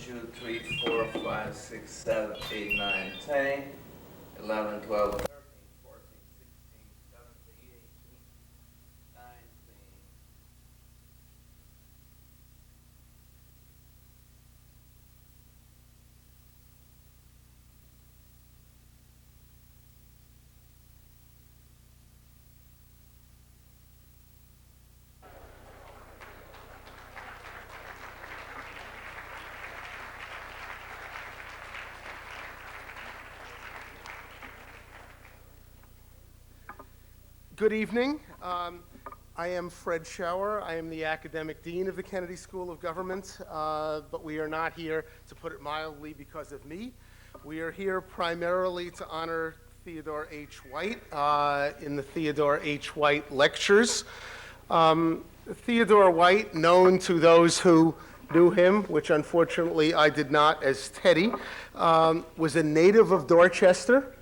2, 3, 4, 5, 6, 7, 8, 9, 10, 11, 12, 13, 14, 16, 17, 18, 19. Good evening. I am Fred Schauer. I am the Academic Dean of the Kennedy School of Government, but we are not here, to put it mildly, because of me. We are here primarily to honor Theodore H. White in the Theodore H. White Lectures. Theodore White, known to those who knew him, which unfortunately I did not as Teddy, was a native of Dorchester.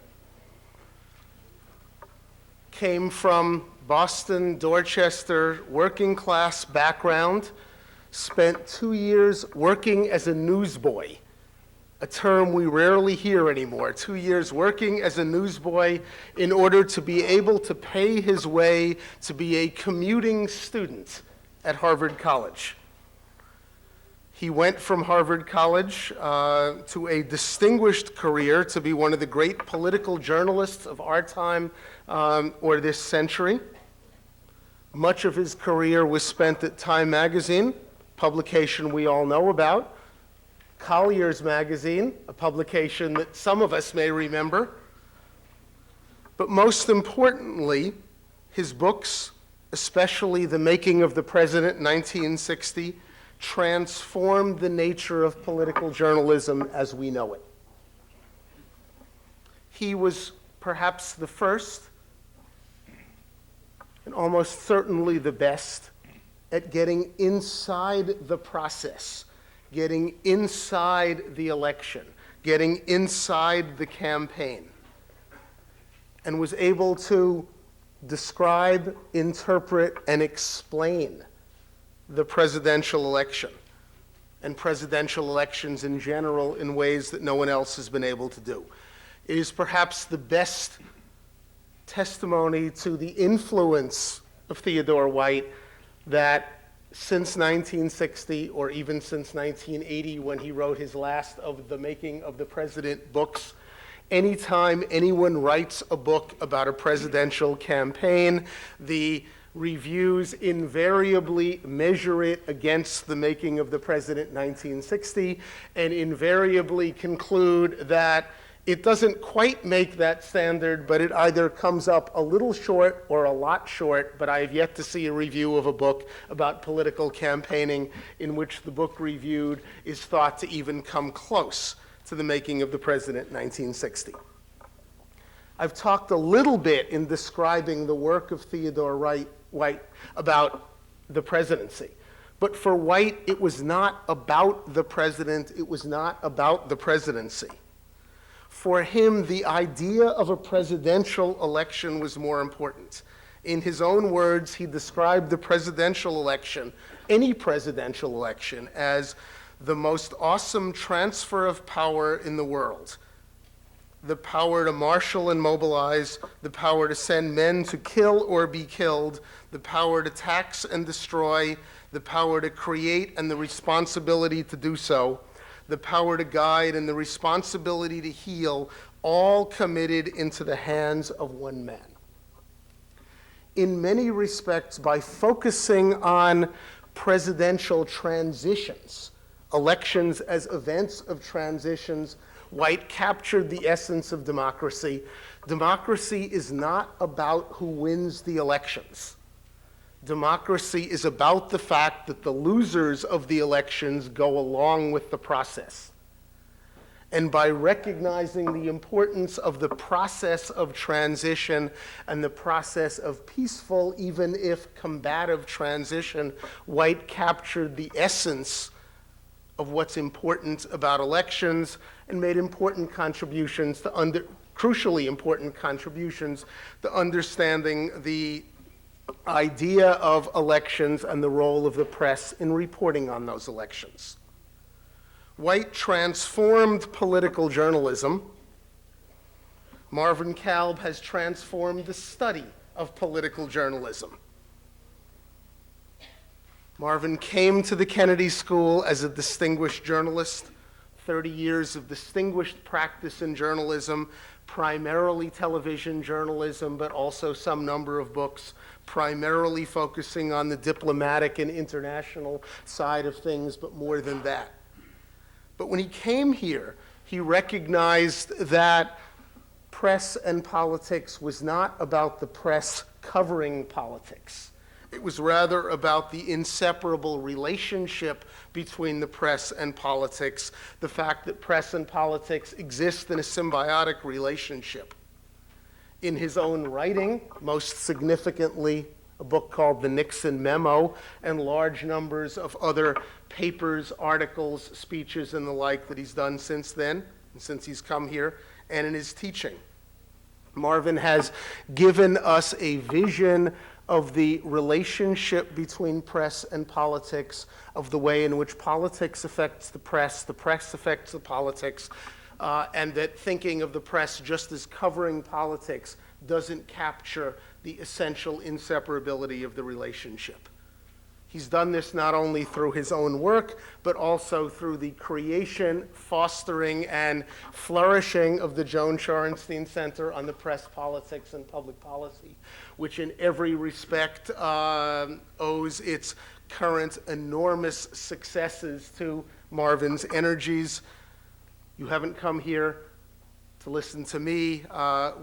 Came from Boston, Dorchester, working class background, spent 2 years working as a newsboy, a term we rarely hear anymore. 2 years working as a newsboy in order to be able to pay his way to be a commuting student at Harvard College. He went from Harvard College to a distinguished career to be one of the great political journalists of our time or this century. Much of his career was spent at Time Magazine, publication we all know about, Collier's Magazine, a publication that some of us may remember. But most importantly, his books, especially The Making of the President, 1960, transformed the nature of political journalism as we know it. He was perhaps the first, and almost certainly the best, at getting inside the process, getting inside the election, getting inside the campaign, and was able to describe, interpret, and explain the presidential election and presidential elections in general in ways that no one else has been able to do. It is perhaps the best testimony to the influence of Theodore White that since 1960, or even since 1980 when he wrote his last of the Making of the President books, anytime anyone writes a book about a presidential campaign, the reviews invariably measure it against The Making of the President 1960 and invariably conclude that it doesn't quite make that standard, but it either comes up a little short or a lot short. But I have yet to see a review of a book about political campaigning in which the book reviewed is thought to even come close to The Making of the President 1960. I've talked a little bit in describing the work of Theodore White about the presidency. But for White, it was not about the president, it was not about the presidency. For him, the idea of a presidential election was more important. In his own words, he described the presidential election, any presidential election, as the most awesome transfer of power in the world. The power to marshal and mobilize, the power to send men to kill or be killed, the power to tax and destroy, the power to create and the responsibility to do so, the power to guide and the responsibility to heal, all committed into the hands of one man. In many respects, by focusing on presidential transitions, elections as events of transitions, White captured the essence of democracy. Democracy is not about who wins the elections. Democracy is about the fact that the losers of the elections go along with the process. And by recognizing the importance of the process of transition and the process of peaceful, even if combative transition, White captured the essence of what's important about elections and made important contributions to crucially important contributions to understanding the idea of elections and the role of the press in reporting on those elections. White transformed political journalism. Marvin Kelb has transformed the study of political journalism. Marvin came to the Kennedy School as a distinguished journalist, 30 years of distinguished practice in journalism, primarily television journalism, but also some number of books, primarily focusing on the diplomatic and international side of things, but more than that. But when he came here, he recognized that press and politics was not about the press covering politics. It was rather about the inseparable relationship between the press and politics, the fact that press and politics exist in a symbiotic relationship. In his own writing, most significantly a book called The Nixon Memo, and large numbers of other papers, articles, speeches, and the like that he's done since then, and since he's come here, and in his teaching. Marvin has given us a vision of the relationship between press and politics, of the way in which politics affects the press affects the politics, and that thinking of the press just as covering politics doesn't capture the essential inseparability of the relationship. He's done this not only through his own work, but also through the creation, fostering, and flourishing of the Joan Shorenstein Center on the Press, Politics, and Public Policy, which in every respect owes its current enormous successes to Marvin's energies. You haven't come here to listen to me.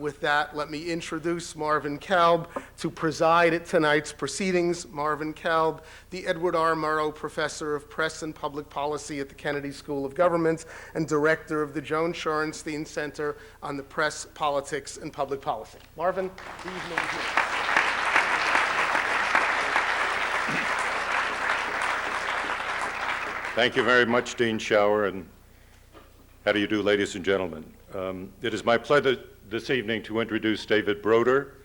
With that, let me introduce Marvin Kelb to preside at tonight's proceedings. Marvin Kelb, the Edward R. Murrow Professor of Press and Public Policy at the Kennedy School of Government and Director of the Joan Shorenstein Center on the Press, Politics, and Public Policy. Marvin, the evening is yours. Thank you very much, Dean Schauer, and how do you do, ladies and gentlemen? It is my pleasure this evening to introduce David Broder,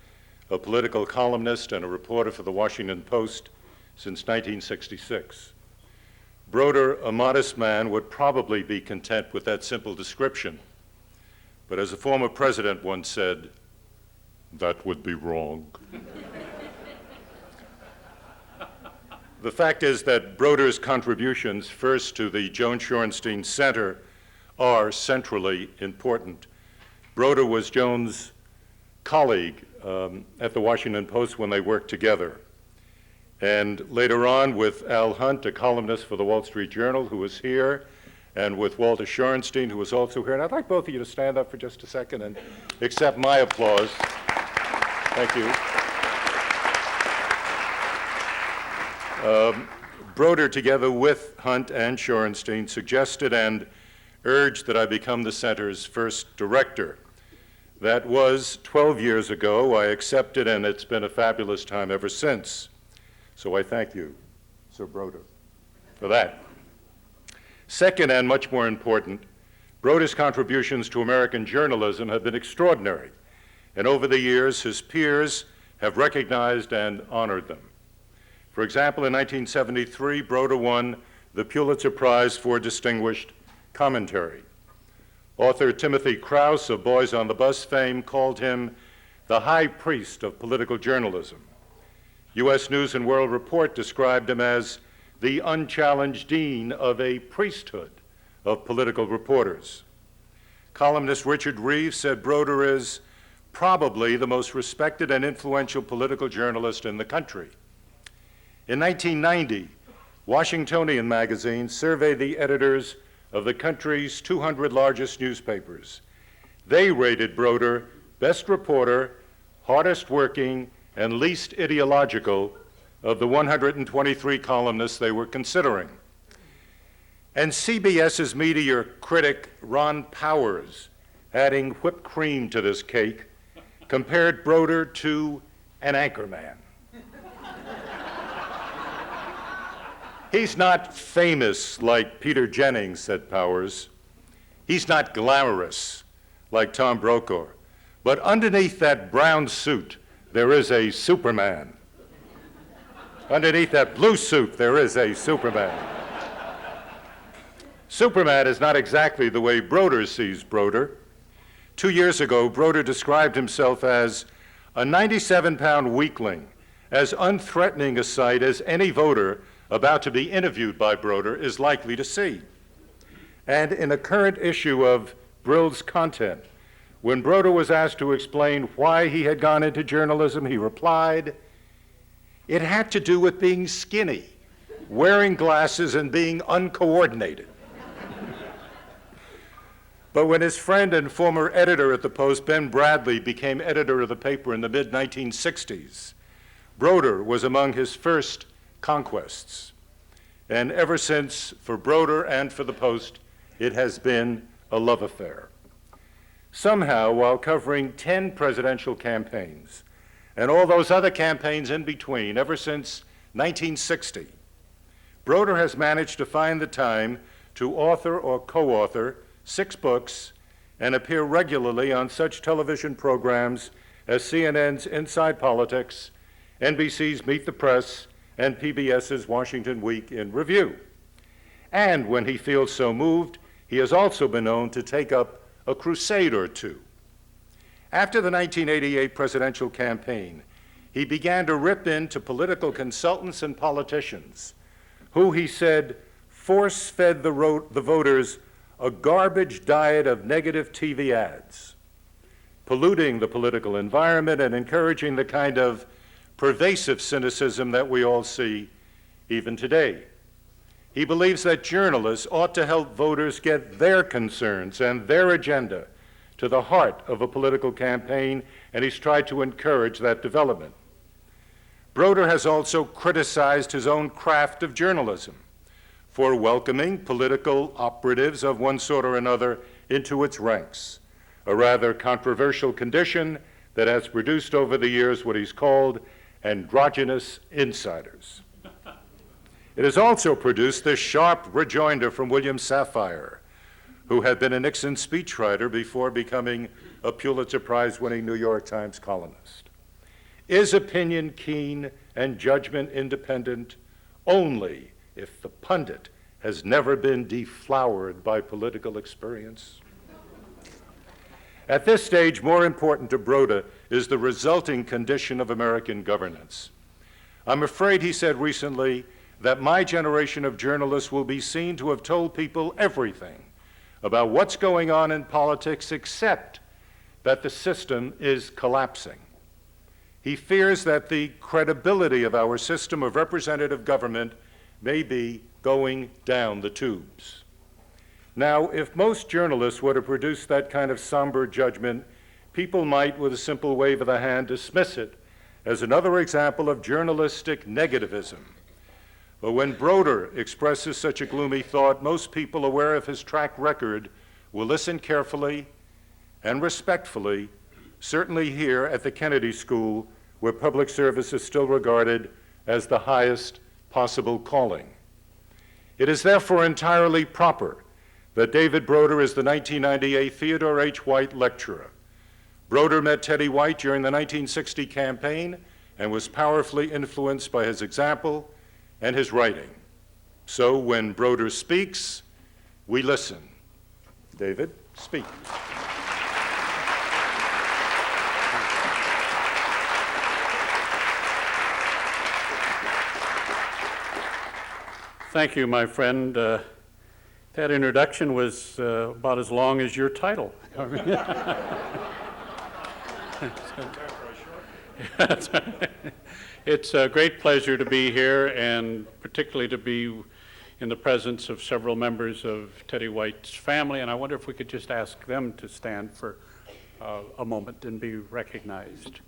a political columnist and a reporter for the Washington Post since 1966. Broder, a modest man, would probably be content with that simple description. But as a former president once said, that would be wrong. The fact is that Broder's contributions, first to the Joan Shorenstein Center, are centrally important. Broder was Joan's colleague at the Washington Post when they worked together. And later on with Al Hunt, a columnist for the Wall Street Journal who was here, and with Walter Shorenstein, who was also here. And I'd like both of you to stand up for just a second and accept my applause. Thank you. Broder, together with Hunt and Shorenstein, suggested and urged that I become the center's first director. That was 12 years ago. I accepted, and it's been a fabulous time ever since. So I thank you, Sir Broder, for that. Second, and much more important, Broder's contributions to American journalism have been extraordinary, and over the years, his peers have recognized and honored them. For example, in 1973, Broder won the Pulitzer Prize for Distinguished Commentary. Author Timothy Krause of Boys on the Bus fame called him the high priest of political journalism. U.S. News and World Report described him as the unchallenged dean of a priesthood of political reporters. Columnist Richard Reeves said Broder is probably the most respected and influential political journalist in the country. In 1990, Washingtonian magazine surveyed the editors of the country's 200 largest newspapers. They rated Broder best reporter, hardest working, and least ideological of the 123 columnists they were considering. And CBS's media critic Ron Powers, adding whipped cream to this cake, compared Broder to an anchorman. He's not famous like Peter Jennings, said Powers. He's not glamorous like Tom Brokaw. But underneath that brown suit, there is a Superman. Underneath that blue suit, there is a Superman. Superman is not exactly the way Broder sees Broder. 2 years ago, Broder described himself as a 97-pound weakling, as unthreatening a sight as any voter about to be interviewed by Broder is likely to see. And in a current issue of Brill's Content, when Broder was asked to explain why he had gone into journalism, he replied, "It had to do with being skinny, wearing glasses, and being uncoordinated." But when his friend and former editor at the Post, Ben Bradley, became editor of the paper in the mid-1960s, Broder was among his first conquests. And ever since, for Broder and for the Post, it has been a love affair. Somehow, while covering 10 presidential campaigns, and all those other campaigns in between, ever since 1960, Broder has managed to find the time to author or co-author 6 books and appear regularly on such television programs as CNN's Inside Politics, NBC's Meet the Press, and PBS's Washington Week in Review. And when he feels so moved, he has also been known to take up a crusade or two. After the 1988 presidential campaign, he began to rip into political consultants and politicians who, he said, force-fed the voters a garbage diet of negative TV ads, polluting the political environment and encouraging the kind of pervasive cynicism that we all see even today. He believes that journalists ought to help voters get their concerns and their agenda to the heart of a political campaign, and he's tried to encourage that development. Broder has also criticized his own craft of journalism for welcoming political operatives of one sort or another into its ranks, a rather controversial condition that has produced over the years what he's called androgynous insiders. It has also produced this sharp rejoinder from William Safire, who had been a Nixon speechwriter before becoming a Pulitzer Prize-winning New York Times columnist. Is opinion keen and judgment independent only if the pundit has never been deflowered by political experience? At this stage, more important to Broder is the resulting condition of American governance. I'm afraid, he said recently, that my generation of journalists will be seen to have told people everything about what's going on in politics except that the system is collapsing. He fears that the credibility of our system of representative government may be going down the tubes. Now, if most journalists were to produce that kind of somber judgment, people might, with a simple wave of the hand, dismiss it as another example of journalistic negativism. But when Broder expresses such a gloomy thought, most people aware of his track record will listen carefully and respectfully, certainly here at the Kennedy School, where public service is still regarded as the highest possible calling. It is therefore entirely proper that David Broder is the 1998 Theodore H. White Lecturer. Broder met Teddy White during the 1960 campaign and was powerfully influenced by his example and his writing. So when Broder speaks, we listen. David, speak. Thank you, my friend. That introduction was about as long as your title. It's a great pleasure to be here, and particularly to be in the presence of several members of Teddy White's family, and I wonder if we could just ask them to stand for a moment and be recognized.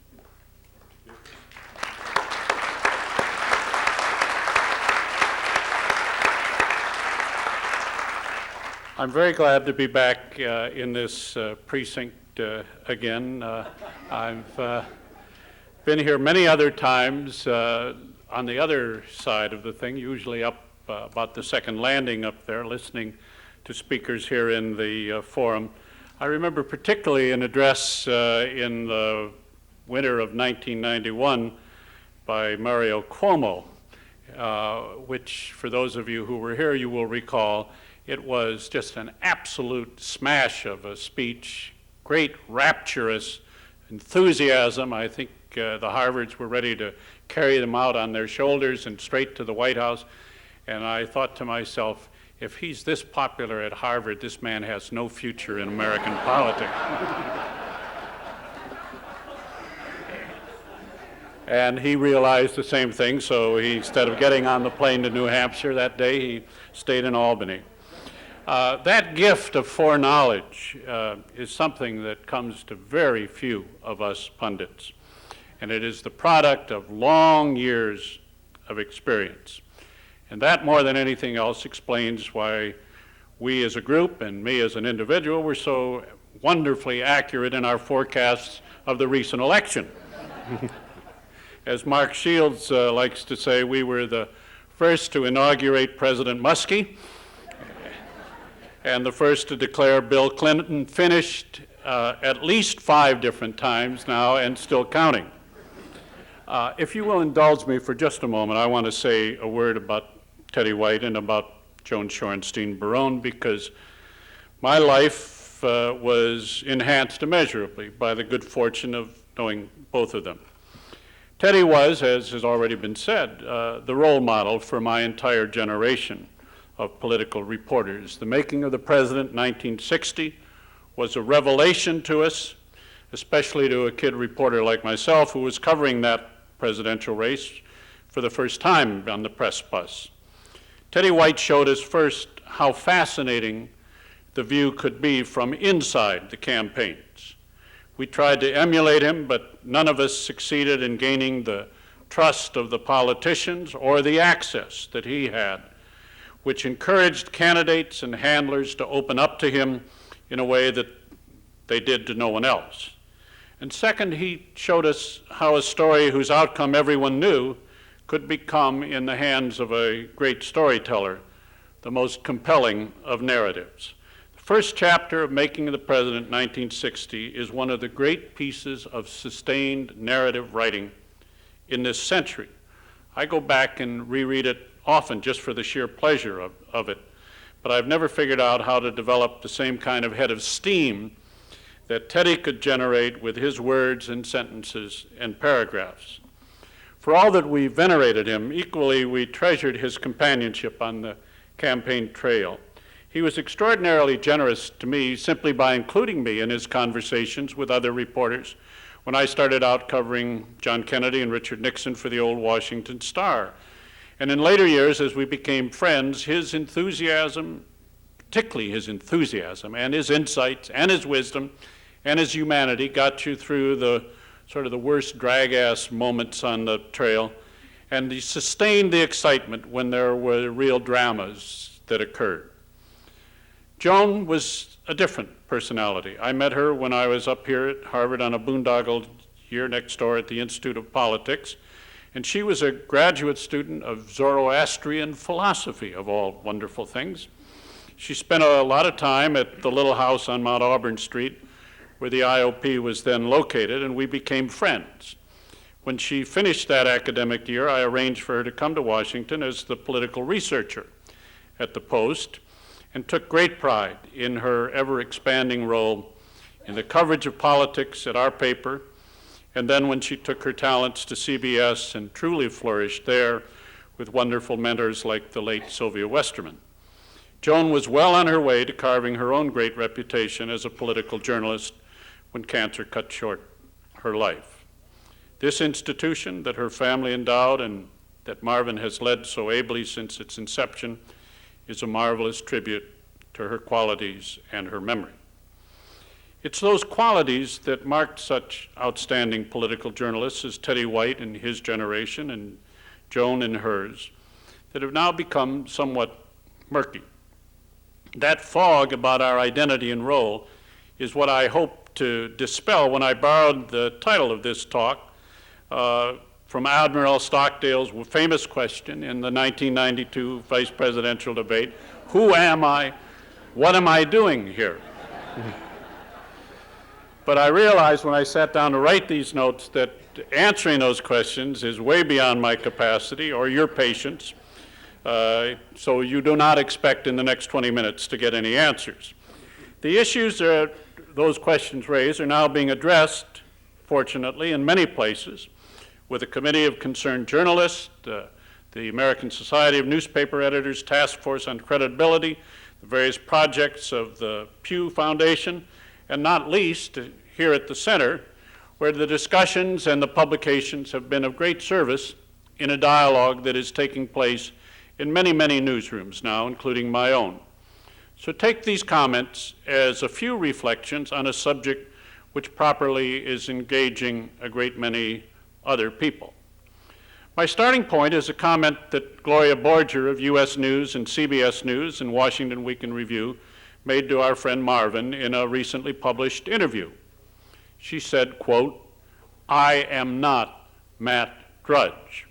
I'm very glad to be back in this precinct again. I've been here many other times on the other side of the thing, usually up about the second landing up there, listening to speakers here in the forum. I remember particularly an address in the winter of 1991 by Mario Cuomo, which, for those of you who were here, you will recall, It was just an absolute smash of a speech, great rapturous enthusiasm. I think the Harvards were ready to carry them out on their shoulders and straight to the White House. And I thought to myself, if he's this popular at Harvard, this man has no future in American politics. And he realized the same thing, so he, instead of getting on the plane to New Hampshire that day, he stayed in Albany. That gift of foreknowledge is something that comes to very few of us pundits, and it is the product of long years of experience. And that, more than anything else, explains why we as a group and me as an individual were so wonderfully accurate in our forecasts of the recent election. As Mark Shields likes to say, we were the first to inaugurate President Muskie and the first to declare Bill Clinton finished at least 5 different times now and still counting. If you will indulge me for just a moment, I want to say a word about Teddy White and about Joan Shorenstein Barone, because my life was enhanced immeasurably by the good fortune of knowing both of them. Teddy was, as has already been said, the role model for my entire generation of political reporters. The Making of the President in 1960 was a revelation to us, especially to a kid reporter like myself who was covering that presidential race for the first time on the press bus. Teddy White showed us first how fascinating the view could be from inside the campaigns. We tried to emulate him, but none of us succeeded in gaining the trust of the politicians or the access that he had, which encouraged candidates and handlers to open up to him in a way that they did to no one else. And second, he showed us how a story whose outcome everyone knew could become, in the hands of a great storyteller, the most compelling of narratives. The first chapter of Making of the President in 1960 is one of the great pieces of sustained narrative writing in this century. I go back and reread it often just for the sheer pleasure of it, but I've never figured out how to develop the same kind of head of steam that Teddy could generate with his words and sentences and paragraphs. For all that we venerated him, equally we treasured his companionship on the campaign trail. He was extraordinarily generous to me simply by including me in his conversations with other reporters when I started out covering John Kennedy and Richard Nixon for the old Washington Star. And in later years, as we became friends, his enthusiasm, particularly his enthusiasm and his insights and his wisdom and his humanity got you through the sort of the worst drag-ass moments on the trail, and he sustained the excitement when there were real dramas that occurred. Joan was a different personality. I met her when I was up here at Harvard on a boondoggle year next door at the Institute of Politics, and she was a graduate student of Zoroastrian philosophy, of all wonderful things. She spent a lot of time at the little house on Mount Auburn Street where the IOP was then located, and we became friends. When she finished that academic year, I arranged for her to come to Washington as the political researcher at the Post, and took great pride in her ever-expanding role in the coverage of politics at our paper, and then when she took her talents to CBS and truly flourished there with wonderful mentors like the late Sylvia Westerman. Joan was well on her way to carving her own great reputation as a political journalist when cancer cut short her life. This institution that her family endowed and that Marvin has led so ably since its inception is a marvelous tribute to her qualities and her memory. It's those qualities that marked such outstanding political journalists as Teddy White in his generation and Joan in hers that have now become somewhat murky. That fog about our identity and role is what I hope to dispel when I borrowed the title of this talk from Admiral Stockdale's famous question in the 1992 vice presidential debate, who am I? What am I doing here? But I realized when I sat down to write these notes that answering those questions is way beyond my capacity or your patience. so you do not expect in the next 20 minutes to get any answers. The issues that those questions raise are now being addressed, fortunately, in many places, with a committee of concerned journalists, the American Society of Newspaper Editors Task Force on Credibility, the various projects of the Pew Foundation, and not least here at the center, where the discussions and the publications have been of great service in a dialogue that is taking place in many, many newsrooms now, including my own. So take these comments as a few reflections on a subject which properly is engaging a great many other people. My starting point is a comment that Gloria Broder of U.S. News and CBS News and Washington Week in Review made to our friend Marvin in a recently published interview. She said, quote, "I am not Matt Drudge."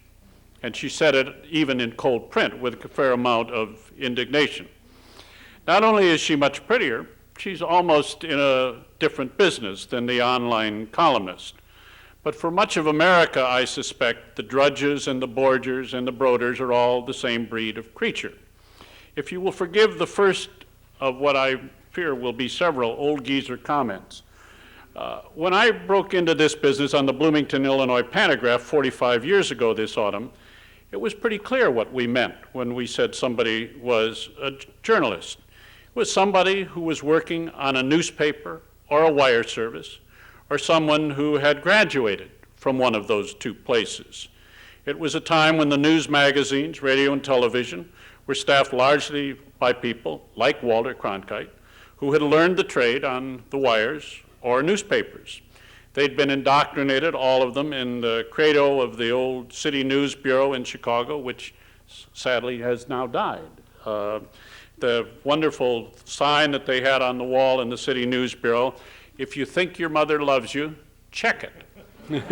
And she said it even in cold print with a fair amount of indignation. Not only is she much prettier, she's almost in a different business than the online columnist. But for much of America, I suspect, the Drudges and the Borders and the Broders are all the same breed of creature. If you will forgive the first of what I fear will be several old geezer comments, when I broke into this business on the Bloomington, Illinois Pantograph 45 years ago this autumn, it was pretty clear what we meant when we said somebody was a journalist. It was somebody who was working on a newspaper or a wire service, or someone who had graduated from one of those two places. It was a time when the news magazines, radio and television, were staffed largely by people like Walter Cronkite, who had learned the trade on the wires or newspapers. They'd been indoctrinated, all of them, in the credo of the old City News Bureau in Chicago, which sadly has now died. The wonderful sign that they had on the wall in the City News Bureau, "If you think your mother loves you, check it."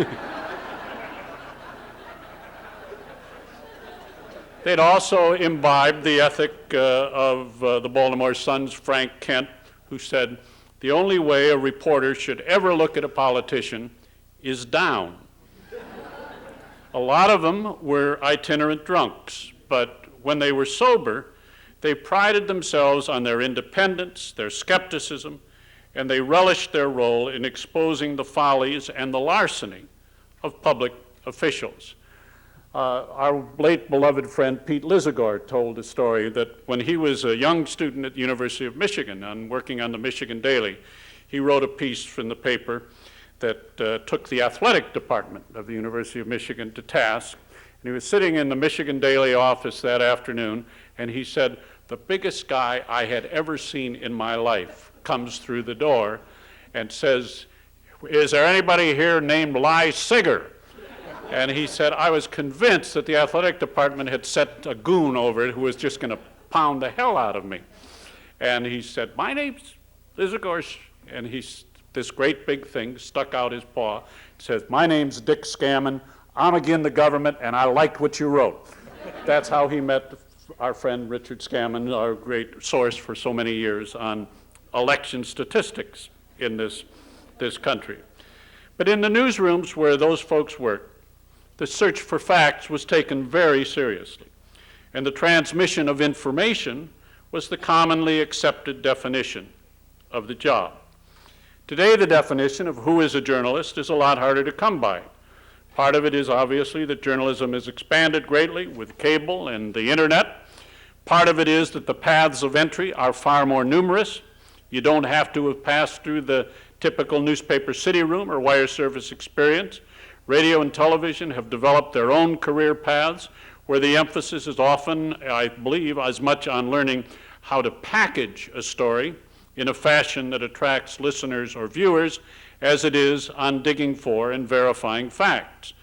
They'd also imbibed the ethic of the Baltimore Sun's Frank Kent, who said, "The only way a reporter should ever look at a politician is down." A lot of them were itinerant drunks, but when they were sober, they prided themselves on their independence, their skepticism, and they relished their role in exposing the follies and the larceny of public officials. Our late beloved friend Pete Lizagore told a story that when he was a young student at the University of Michigan and working on the Michigan Daily, he wrote a piece from the paper that took the athletic department of the University of Michigan to task. And he was sitting in the Michigan Daily office that afternoon, and he said, "The biggest guy I had ever seen in my life comes through the door and says, 'Is there anybody here named Ly Sigger?' And he said, I was convinced that the athletic department had set a goon over it who was just going to pound the hell out of me. And he said, 'My name's Lizagore,' and this great big thing stuck out his paw. It says, 'My name's Dick Scammon. I'm agin the government, and I liked what you wrote.'" That's how he met our friend Richard Scammon, our great source for so many years on election statistics in this country. But in the newsrooms where those folks worked, the search for facts was taken very seriously, and the transmission of information was the commonly accepted definition of the job. Today, the definition of who is a journalist is a lot harder to come by. Part of it is obviously that journalism has expanded greatly with cable and the internet. Part of it is that the paths of entry are far more numerous. You don't have to have passed through the typical newspaper city room or wire service experience. Radio and television have developed their own career paths where the emphasis is often, I believe, as much on learning how to package a story in a fashion that attracts listeners or viewers as it is on digging for and verifying facts.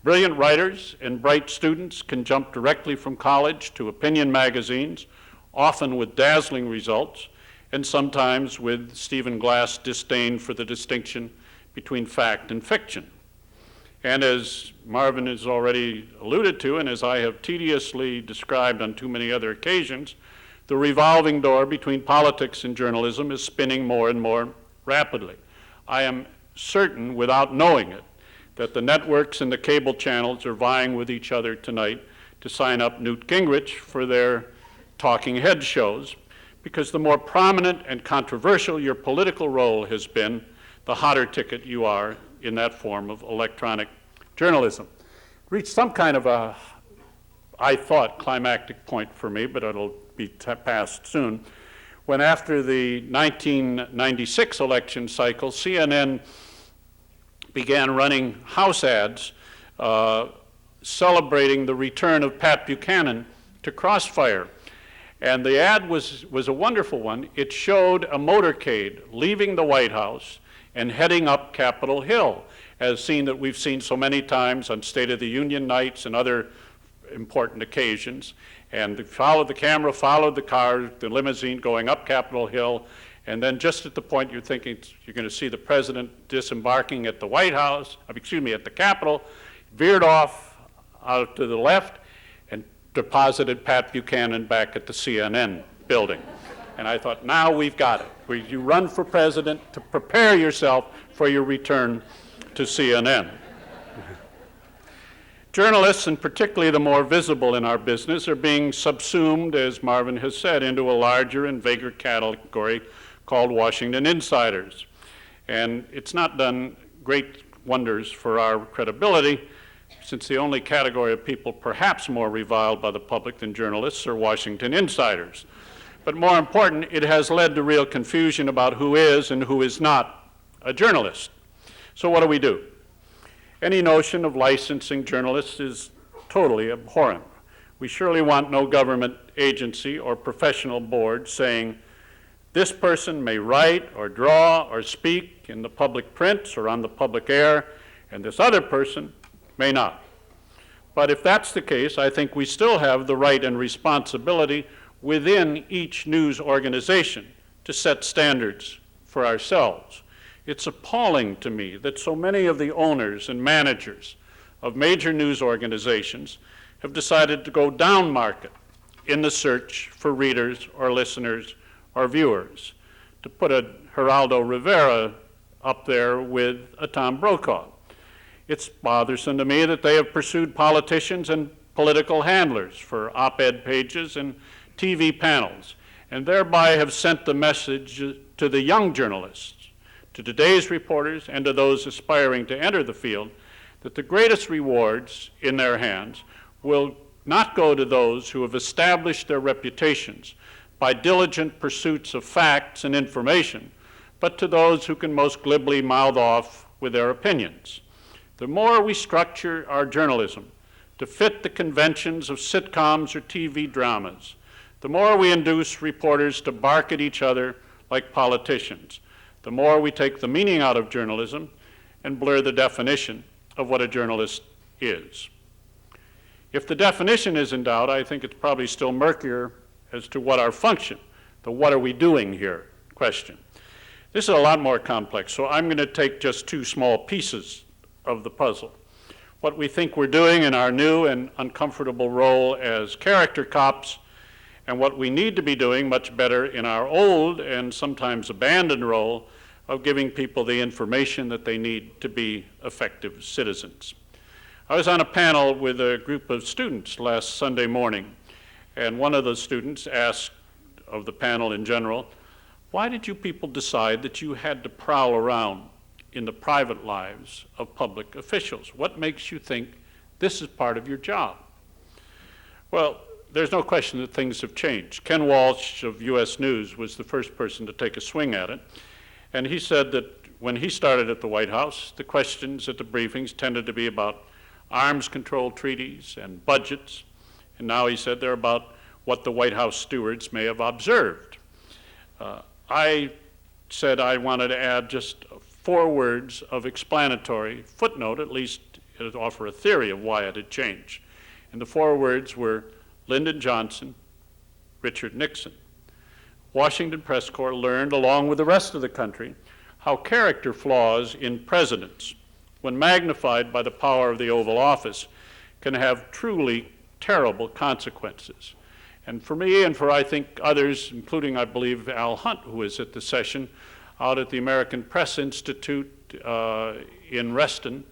Brilliant writers and bright students can jump directly from college to opinion magazines, often with dazzling results, and sometimes with Stephen Glass' disdain for the distinction between fact and fiction. And as Marvin has already alluded to, and as I have tediously described on too many other occasions, the revolving door between politics and journalism is spinning more and more rapidly. I am certain, without knowing it, that the networks and the cable channels are vying with each other tonight to sign up Newt Gingrich for their talking head shows, because the more prominent and controversial your political role has been, the hotter ticket you are in that form of electronic journalism. Reached some kind of a, I thought, climactic point for me, but it'll be passed soon, when after the 1996 election cycle, CNN began running house ads celebrating the return of Pat Buchanan to Crossfire. And the ad was a wonderful one. It showed a motorcade leaving the White House and heading up Capitol Hill, as seen that we've seen so many times on State of the Union nights and other important occasions. And the camera followed the car, the limousine going up Capitol Hill, and then just at the point you're thinking you're going to see the president disembarking at the White House, at the Capitol, veered off out to the left and deposited Pat Buchanan back at the CNN building. And I thought, now we've got it. You run for president to prepare yourself for your return to CNN. Journalists, and particularly the more visible in our business, are being subsumed, as Marvin has said, into a larger and vaguer category called Washington insiders. And it's not done great wonders for our credibility, since the only category of people perhaps more reviled by the public than journalists are Washington insiders. But more important, it has led to real confusion about who is and who is not a journalist. So what do we do? Any notion of licensing journalists is totally abhorrent. We surely want no government agency or professional board saying, this person may write or draw or speak in the public prints or on the public air, and this other person may not. But if that's the case, I think we still have the right and responsibility within each news organization to set standards for ourselves. It's appalling to me that so many of the owners and managers of major news organizations have decided to go down market in the search for readers or listeners or viewers. To put a Geraldo Rivera up there with a Tom Brokaw. It's bothersome to me that they have pursued politicians and political handlers for op-ed pages and TV panels, and thereby have sent the message to the young journalists, to today's reporters, and to those aspiring to enter the field, that the greatest rewards in their hands will not go to those who have established their reputations by diligent pursuits of facts and information, but to those who can most glibly mouth off with their opinions. The more we structure our journalism to fit the conventions of sitcoms or TV dramas, the more we induce reporters to bark at each other like politicians, the more we take the meaning out of journalism and blur the definition of what a journalist is. If the definition is in doubt, I think it's probably still murkier as to what our function, the what are we doing here question. This is a lot more complex, so I'm going to take just two small pieces of the puzzle. What we think we're doing in our new and uncomfortable role as character cops, and what we need to be doing much better in our old and sometimes abandoned role of giving people the information that they need to be effective citizens. I was on a panel with a group of students last Sunday morning, and one of those students asked of the panel in general, why did you people decide that you had to prowl around in the private lives of public officials? What makes you think this is part of your job? Well, there's no question that things have changed. Ken Walsh of US News was the first person to take a swing at it, and he said that when he started at the White House, the questions at the briefings tended to be about arms control treaties and budgets, and now he said they're about what the White House stewards may have observed. I said I wanted to add just 4 words of explanatory footnote, at least to offer a theory of why it had changed. And the 4 words were Lyndon Johnson, Richard Nixon. Washington Press Corps learned, along with the rest of the country, how character flaws in presidents, when magnified by the power of the Oval Office, can have truly terrible consequences. And for me, and for I think others, including I believe Al Hunt, who was at the session out at the American Press Institute in Reston,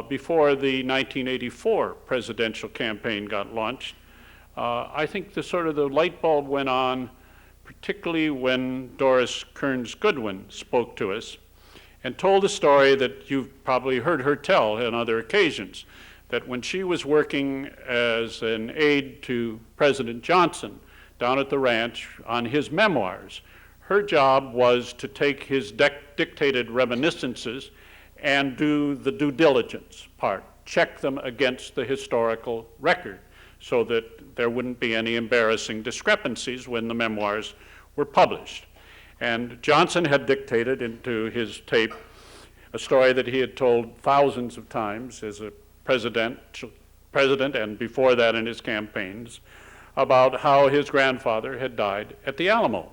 before the 1984 presidential campaign got launched. I think the light bulb went on, particularly when Doris Kearns Goodwin spoke to us and told a story that you've probably heard her tell on other occasions, that when she was working as an aide to President Johnson down at the ranch on his memoirs, her job was to take his dictated reminiscences and do the due diligence part, check them against the historical record so that there wouldn't be any embarrassing discrepancies when the memoirs were published. And Johnson had dictated into his tape a story that he had told thousands of times as a president and before that in his campaigns about how his grandfather had died at the Alamo.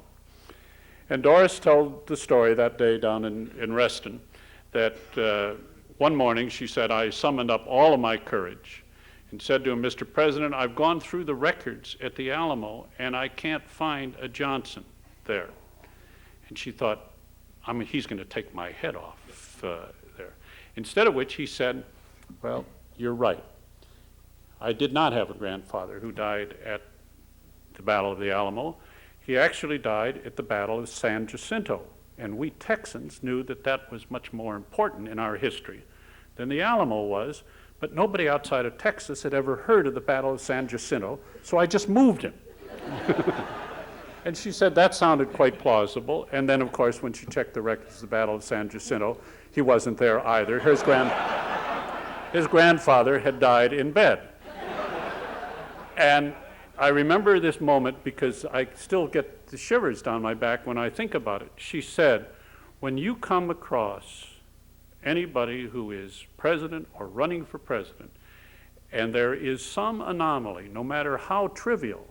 And Doris told the story that day down in Reston that one morning she said, I summoned up all of my courage and said to him, Mr. President, I've gone through the records at the Alamo and I can't find a Johnson there. And she thought, he's going to take my head off there. Instead of which he said, well, you're right. I did not have a grandfather who died at the Battle of the Alamo. He actually died at the Battle of San Jacinto. And we Texans knew that that was much more important in our history than the Alamo was, but nobody outside of Texas had ever heard of the Battle of San Jacinto, so I just moved him. And she said that sounded quite plausible. And then, of course, when she checked the records of the Battle of San Jacinto, he wasn't there either. His grandfather had died in bed. And I remember this moment because I still get the shivers down my back when I think about it. She said, when you come across anybody who is president or running for president, and there is some anomaly, no matter how trivial,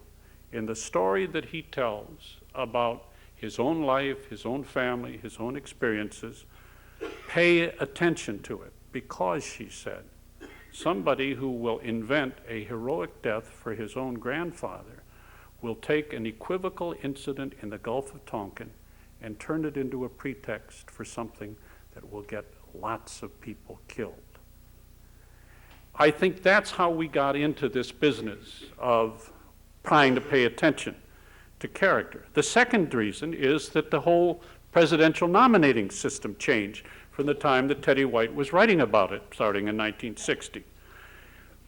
in the story that he tells about his own life, his own family, his own experiences, pay attention to it, because, she said, somebody who will invent a heroic death for his own grandfather will take an equivocal incident in the Gulf of Tonkin and turn it into a pretext for something that will get lots of people killed. I think that's how we got into this business of trying to pay attention to character. The second reason is that the whole presidential nominating system changed from the time that Teddy White was writing about it, starting in 1960.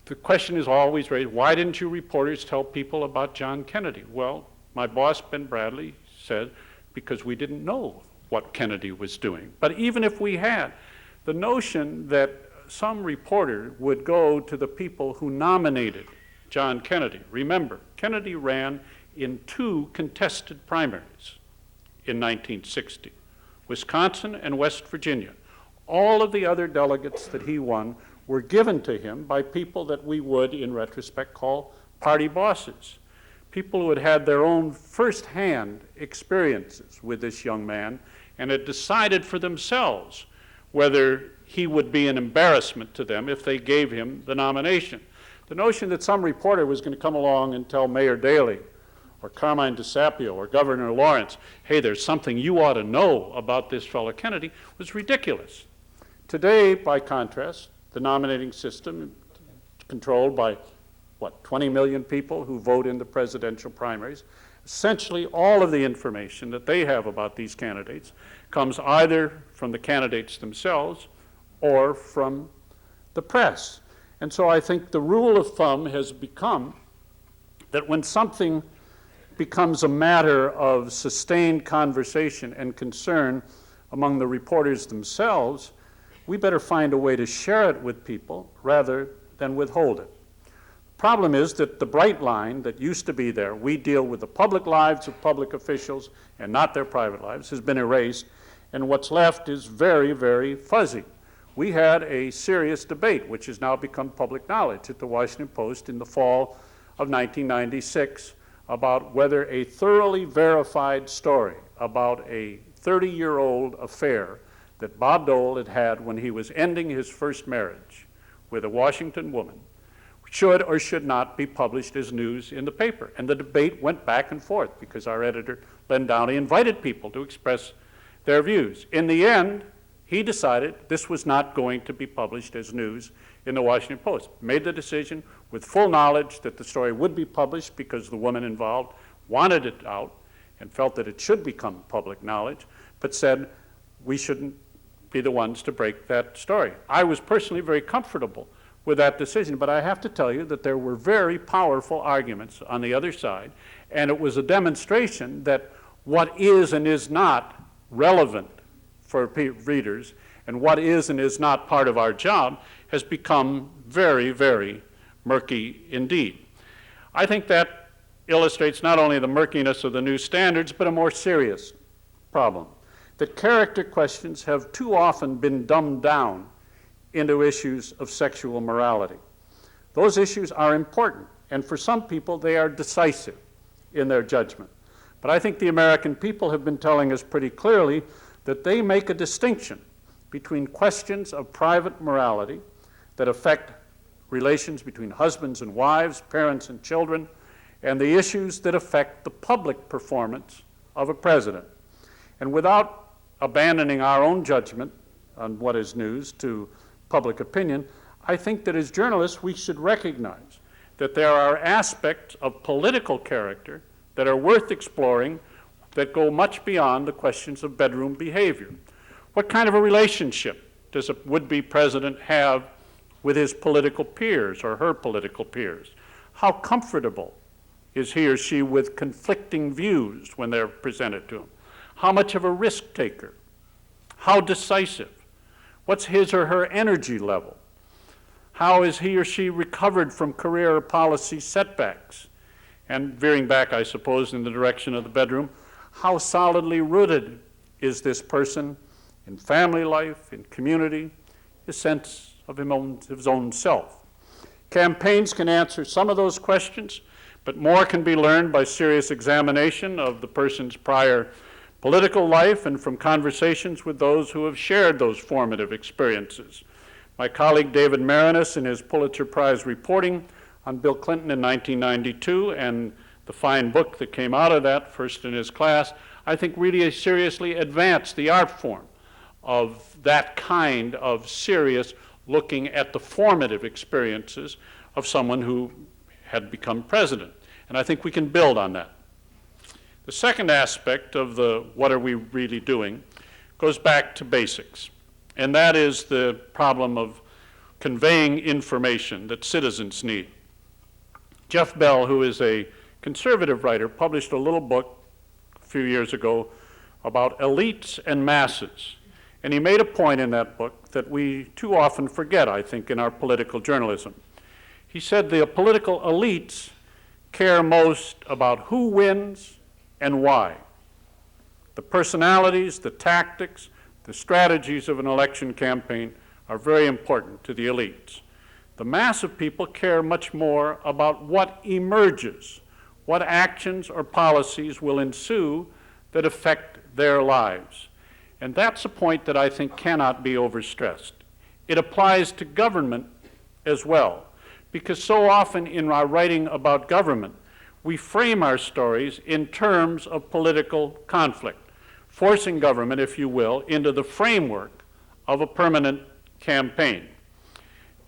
The question is always raised, why didn't you reporters tell people about John Kennedy? Well, my boss, Ben Bradley, said, because we didn't know what Kennedy was doing. But even if we had, the notion that some reporter would go to the people who nominated John Kennedy. Remember, Kennedy ran in 2 contested primaries in 1960, Wisconsin and West Virginia. All of the other delegates that he won were given to him by people that we would, in retrospect, call party bosses. People who had had their own first-hand experiences with this young man and had decided for themselves whether he would be an embarrassment to them if they gave him the nomination. The notion that some reporter was going to come along and tell Mayor Daley or Carmine DeSapio or Governor Lawrence, hey, there's something you ought to know about this fellow Kennedy, was ridiculous. Today, by contrast, the nominating system, controlled by, 20 million people who vote in the presidential primaries, essentially all of the information that they have about these candidates comes either from the candidates themselves or from the press. And so I think the rule of thumb has become that when something becomes a matter of sustained conversation and concern among the reporters themselves, we better find a way to share it with people rather than withhold it. The problem is that the bright line that used to be there, we deal with the public lives of public officials and not their private lives, has been erased, and what's left is very, very fuzzy. We had a serious debate, which has now become public knowledge, at the Washington Post in the fall of 1996 about whether a thoroughly verified story about a 30-year-old affair that Bob Dole had had when he was ending his first marriage with a Washington woman should or should not be published as news in the paper. And the debate went back and forth because our editor, Len Downey, invited people to express their views. In the end, He decided this was not going to be published as news in the Washington Post. Made the decision with full knowledge that the story would be published because the woman involved wanted it out and felt that it should become public knowledge, but said we shouldn't be the ones to break that story. I was personally very comfortable with that decision, but I have to tell you that there were very powerful arguments on the other side, and it was a demonstration that what is and is not relevant for readers and what is and is not part of our job has become very, very murky indeed. I think that illustrates not only the murkiness of the new standards, but a more serious problem, that character questions have too often been dumbed down into issues of sexual morality. Those issues are important, and for some people they are decisive in their judgment. But I think the American people have been telling us pretty clearly that they make a distinction between questions of private morality that affect relations between husbands and wives, parents and children, and the issues that affect the public performance of a president. And without abandoning our own judgment on what is news to public opinion, I think that as journalists we should recognize that there are aspects of political character that are worth exploring that go much beyond the questions of bedroom behavior. What kind of a relationship does a would-be president have with his political peers or her political peers? How comfortable is he or she with conflicting views when they're presented to him? How much of a risk taker? How decisive? What's his or her energy level? How is he or she recovered from career or policy setbacks? And veering back, I suppose, in the direction of the bedroom, how solidly rooted is this person in family life, in community, his sense of his own self? Campaigns can answer some of those questions, but more can be learned by serious examination of the person's prior political life and from conversations with those who have shared those formative experiences. My colleague David Marinis, in his Pulitzer Prize reporting on Bill Clinton in 1992 and the fine book that came out of that, first in his class, I think really seriously advanced the art form of that kind of serious looking at the formative experiences of someone who had become president. And I think we can build on that. The second aspect of the what are we really doing goes back to basics, and that is the problem of conveying information that citizens need. Jeff Bell, who is a conservative writer, published a little book a few years ago about elites and masses, and he made a point in that book that we too often forget, I think, in our political journalism. He said the political elites care most about who wins and why. The personalities, the tactics, the strategies of an election campaign are very important to the elites. The mass of people care much more about what emerges, what actions or policies will ensue that affect their lives. And that's a point that I think cannot be overstressed. It applies to government as well, because so often in our writing about government, we frame our stories in terms of political conflict, forcing government, if you will, into the framework of a permanent campaign.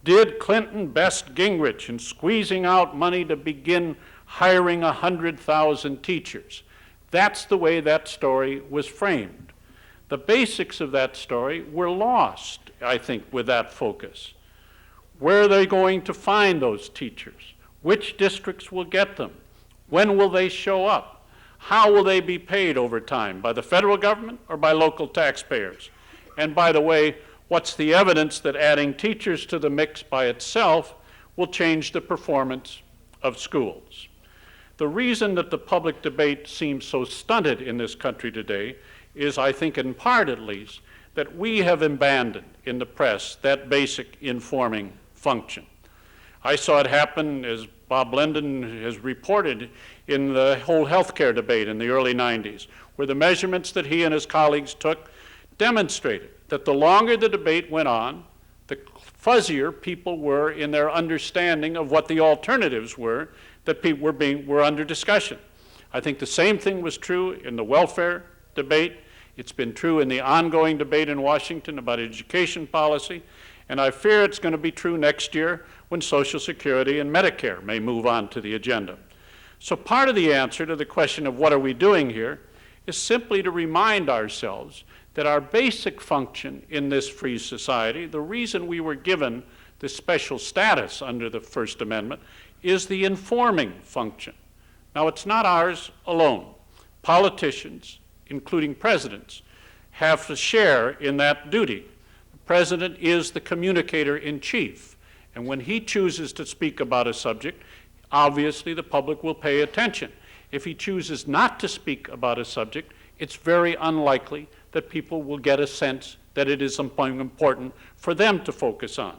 Did Clinton best Gingrich in squeezing out money to begin hiring 100,000 teachers? That's the way that story was framed. The basics of that story were lost, I think, with that focus. Where are they going to find those teachers? Which districts will get them? When will they show up? How will they be paid over time? By the federal government or by local taxpayers? And by the way, what's the evidence that adding teachers to the mix by itself will change the performance of schools? The reason that the public debate seems so stunted in this country today is, I think in part at least, that we have abandoned in the press that basic informing function. I saw it happen, as Bob Blendon has reported, in the whole healthcare debate in the early 90s, where the measurements that he and his colleagues took demonstrated that the longer the debate went on, the fuzzier people were in their understanding of what the alternatives were that people were under discussion. I think the same thing was true in the welfare debate, It's been true in the ongoing debate in Washington about education policy, and I fear it's going to be true next year when Social Security and Medicare may move on to the agenda. So part of the answer to the question of what are we doing here is simply to remind ourselves that our basic function in this free society, the reason we were given this special status under the First Amendment, is the informing function. Now, it's not ours alone. Politicians, including presidents, have to share in that duty. The president is the communicator in chief, and when he chooses to speak about a subject, obviously the public will pay attention. If he chooses not to speak about a subject, it's very unlikely that people will get a sense that it is something important for them to focus on.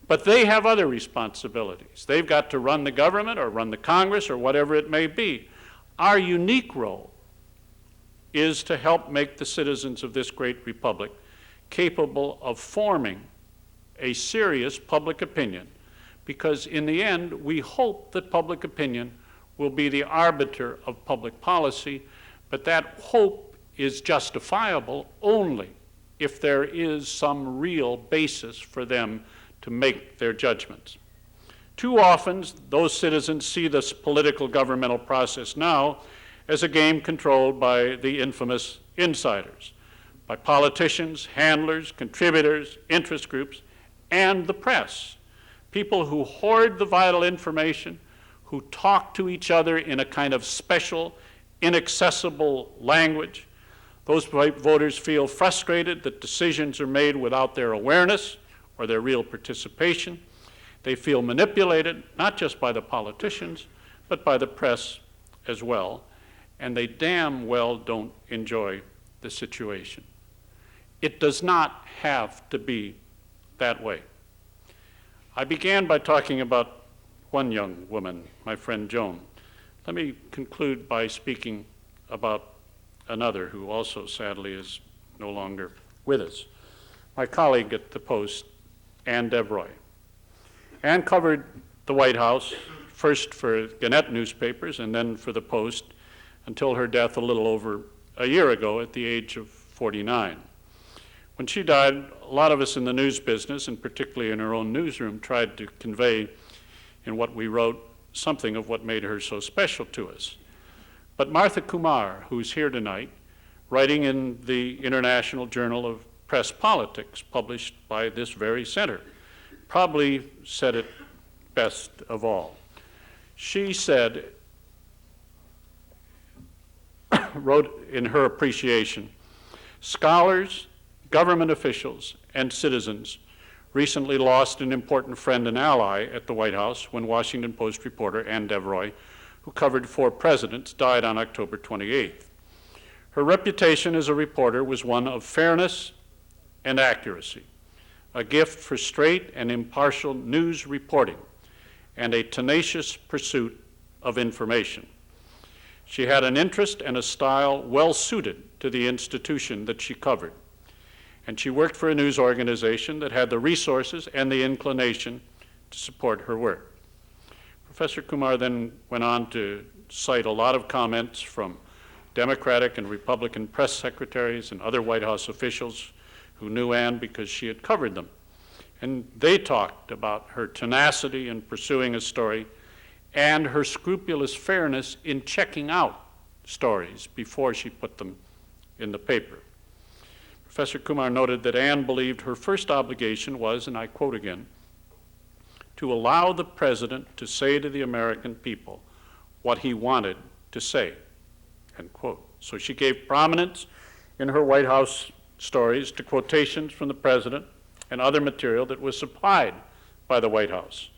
But they have other responsibilities. They've got to run the government or run the Congress or whatever it may be. Our unique role is to help make the citizens of this great republic capable of forming a serious public opinion, because in the end, we hope that public opinion will be the arbiter of public policy, but that hope is justifiable only if there is some real basis for them to make their judgments. Too often, those citizens see this political governmental process now as a game controlled by the infamous insiders, by politicians, handlers, contributors, interest groups, and the press, people who hoard the vital information, who talk to each other in a kind of special, inaccessible language. Those voters feel frustrated that decisions are made without their awareness or their real participation. They feel manipulated, not just by the politicians, but by the press as well, and they damn well don't enjoy the situation. It does not have to be that way. I began by talking about one young woman, my friend Joan. Let me conclude by speaking about another who also sadly is no longer with us. My colleague at the Post, Ann Devroy. Ann covered the White House, first for Gannett newspapers and then for the Post, until her death a little over a year ago at the age of 49. When she died, a lot of us in the news business, and particularly in her own newsroom, tried to convey in what we wrote something of what made her so special to us. But Martha Kumar, who's here tonight, writing in the International Journal of Press Politics, published by this very center, probably said it best of all. She said, wrote in her appreciation, scholars, government officials, and citizens recently lost an important friend and ally at the White House when Washington Post reporter Ann Devroy, who covered 4 presidents, died on October 28th. Her reputation as a reporter was one of fairness and accuracy, a gift for straight and impartial news reporting, and a tenacious pursuit of information. She had an interest and a style well suited to the institution that she covered, and she worked for a news organization that had the resources and the inclination to support her work. Professor Kumar then went on to cite a lot of comments from Democratic and Republican press secretaries and other White House officials who knew Ann because she had covered them. And they talked about her tenacity in pursuing a story and her scrupulous fairness in checking out stories before she put them in the paper. Professor Kumar noted that Ann believed her first obligation was, and I quote again, to allow the president to say to the American people what he wanted to say, end quote. So she gave prominence in her White House stories to quotations from the president and other material that was supplied by the White House.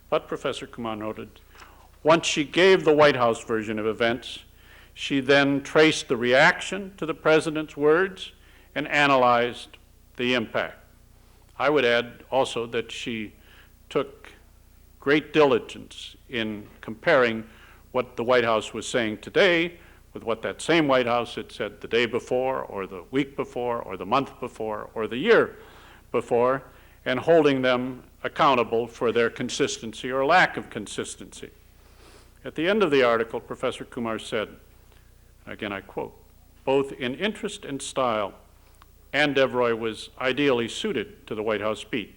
But Professor Kumar noted, once she gave the White House version of events, she then traced the reaction to the president's words and analyzed the impact. I would add also that she took great diligence in comparing what the White House was saying today with what that same White House had said the day before, or the week before, or the month before, or the year before, and holding them accountable for their consistency or lack of consistency. At the end of the article, Professor Kumar said, again I quote, both in interest and style, Ann Devroy was ideally suited to the White House beat.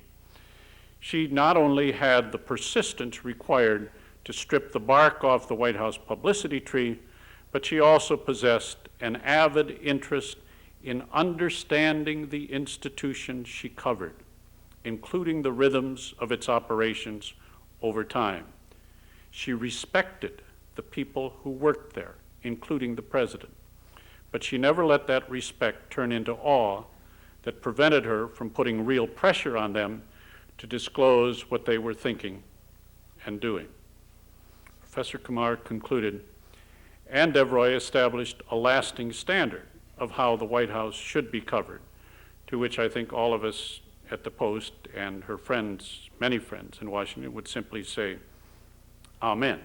She not only had the persistence required to strip the bark off the White House publicity tree, but she also possessed an avid interest in understanding the institution she covered, including the rhythms of its operations over time. She respected the people who worked there, including the president, but she never let that respect turn into awe that prevented her from putting real pressure on them to disclose what they were thinking and doing. Professor Kumar concluded, Ann Devroy established a lasting standard of how the White House should be covered, to which I think all of us at the Post and her friends, many friends in Washington, would simply say, Amen.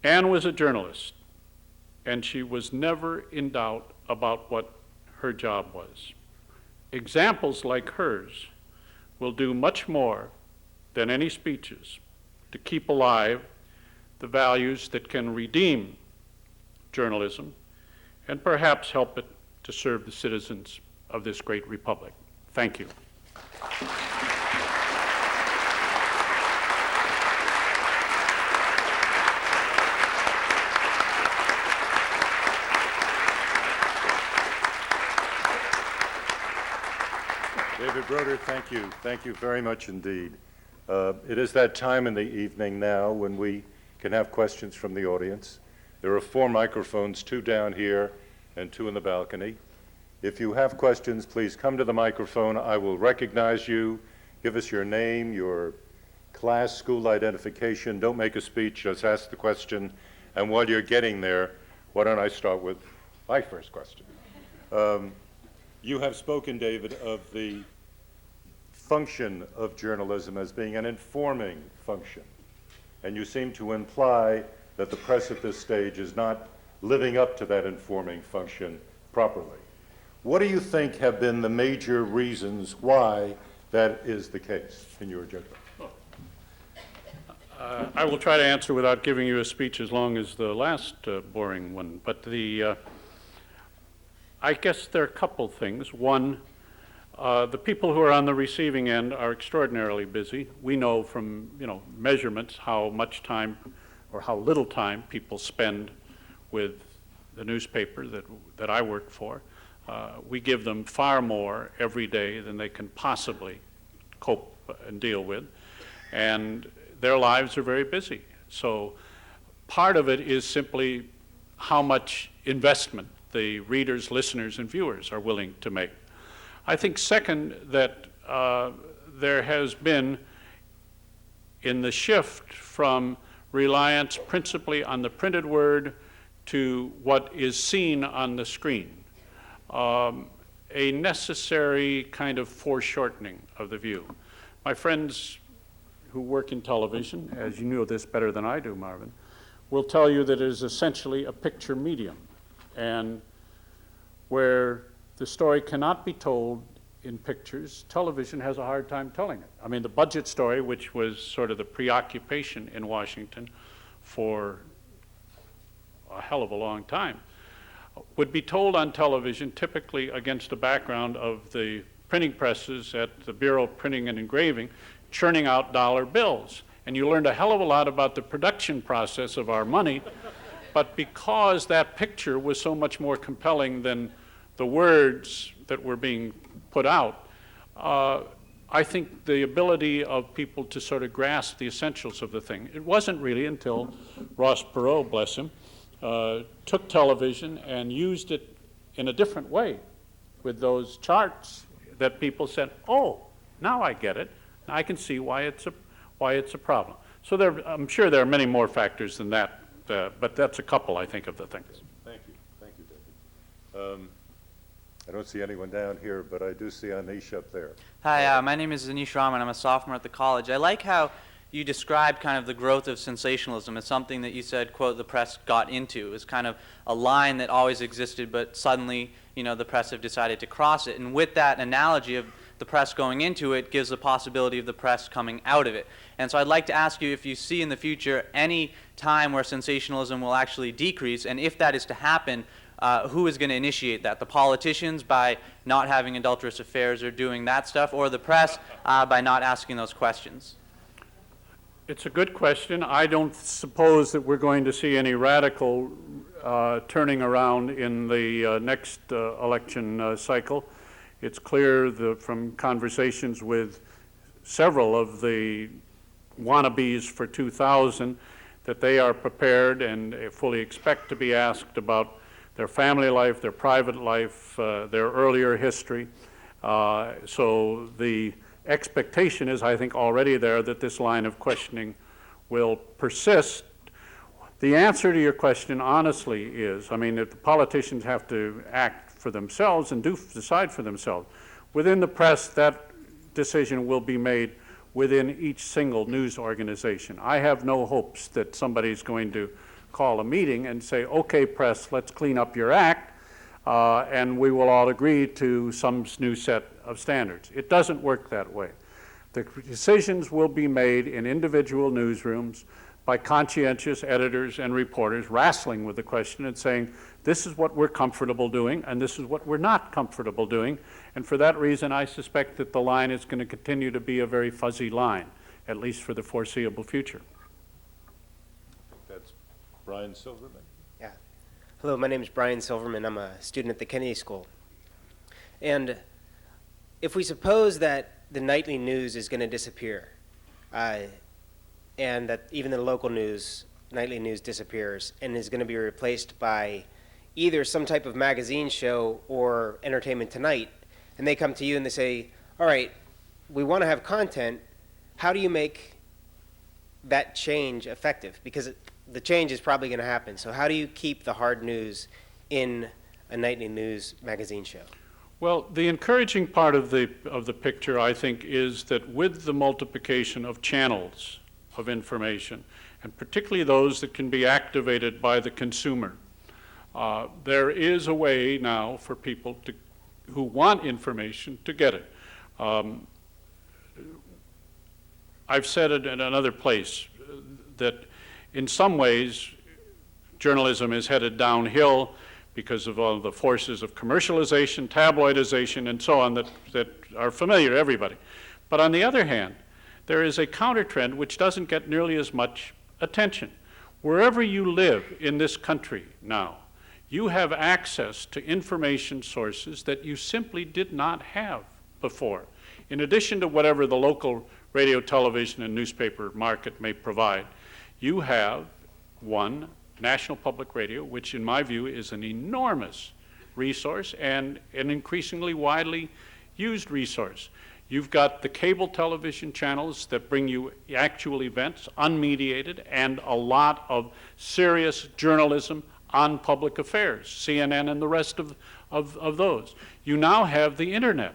Ann was a journalist, and she was never in doubt about what her job was. Examples like hers will do much more than any speeches to keep alive the values that can redeem journalism and perhaps help it to serve the citizens of this great republic. Thank you. David Broder, thank you. Thank you very much indeed. It is that time in the evening now when we can have questions from the audience. There are 4 microphones, 2 down here and 2 in the balcony. If you have questions, please come to the microphone. I will recognize you. Give us your name, your class, school identification. Don't make a speech, just ask the question. And while you're getting there, why don't I start with my first question? You have spoken, David, of the function of journalism as being an informing function. And you seem to imply that the press at this stage is not living up to that informing function properly. What do you think have been the major reasons why that is the case, in your judgment? I will try to answer without giving you a speech as long as the last boring one. But I guess there are a couple things. One, the people who are on the receiving end are extraordinarily busy. We know from measurements how much time or how little time people spend with the newspaper that I work for. We give them far more every day than they can possibly cope and deal with, and their lives are very busy. So part of it is simply how much investment the readers, listeners, and viewers are willing to make. I think second, that there has been, in the shift from reliance principally on the printed word to what is seen on the screen, a necessary kind of foreshortening of the view. My friends who work in television, as you know this better than I do, Marvin, will tell you that it is essentially a picture medium, and where the story cannot be told in pictures, television has a hard time telling it. I mean, the budget story, which was sort of the preoccupation in Washington for a hell of a long time, would be told on television typically against a background of the printing presses at the Bureau of Printing and Engraving churning out dollar bills. And you learned a hell of a lot about the production process of our money, but because that picture was so much more compelling than the words that were being put out, I think the ability of people to sort of grasp the essentials of the thing. It wasn't really until Ross Perot, bless him, took television and used it in a different way with those charts that people said, oh, now I get it. Now I can see why it's a problem. So I'm sure there are many more factors than that, but that's a couple, I think, of the things. Thank you, David. I don't see anyone down here, but I do see Anish up there. Hi, my name is Anish Raman. I'm a sophomore at the college. I like how you described kind of the growth of sensationalism as something that you said, quote, the press got into. It was kind of a line that always existed, but suddenly, the press have decided to cross it. And with that analogy of the press going into it gives the possibility of the press coming out of it. And so I'd like to ask you if you see in the future any time where sensationalism will actually decrease, and if that is to happen, who is going to initiate that? The politicians by not having adulterous affairs or doing that stuff, or the press by not asking those questions? It's a good question. I don't suppose that we're going to see any radical turning around in the next election cycle. It's clear from conversations with several of the wannabes for 2000 that they are prepared and fully expect to be asked about their family life, their private life, their earlier history. So the expectation is, I think, already there that this line of questioning will persist. The answer to your question, honestly, is, I mean, if the politicians have to act for themselves and decide for themselves, within the press, that decision will be made within each single news organization. I have no hopes that somebody's going to call a meeting and say, okay, press, let's clean up your act, and we will all agree to some new set of standards. It doesn't work that way. The decisions will be made in individual newsrooms by conscientious editors and reporters wrestling with the question and saying, this is what we're comfortable doing, and this is what we're not comfortable doing. And for that reason, I suspect that the line is going to continue to be a very fuzzy line, at least for the foreseeable future. That's Brian Silverman. Yeah. Hello, my name is Brian Silverman. I'm a student at the Kennedy School. And if we suppose that the nightly news is going to disappear, and that even the local news, nightly news disappears and is going to be replaced by either some type of magazine show or Entertainment Tonight, and they come to you and they say, all right, we want to have content, how do you make that change effective? Because the change is probably going to happen. So how do you keep the hard news in a nightly news magazine show? Well, the encouraging part of the picture, I think, is that with the multiplication of channels of information, and particularly those that can be activated by the consumer, there is a way now for people who want information to get it. I've said it in another place that in some ways journalism is headed downhill because of all the forces of commercialization, tabloidization, and so on that are familiar to everybody. But on the other hand, there is a counter trend which doesn't get nearly as much attention. Wherever you live in this country now, you have access to information sources that you simply did not have before. In addition to whatever the local radio, television, and newspaper market may provide, you have one, National Public Radio, which in my view is an enormous resource and an increasingly widely used resource. You've got the cable television channels that bring you actual events, unmediated, and a lot of serious journalism on public affairs, CNN and the rest of those. You now have the internet,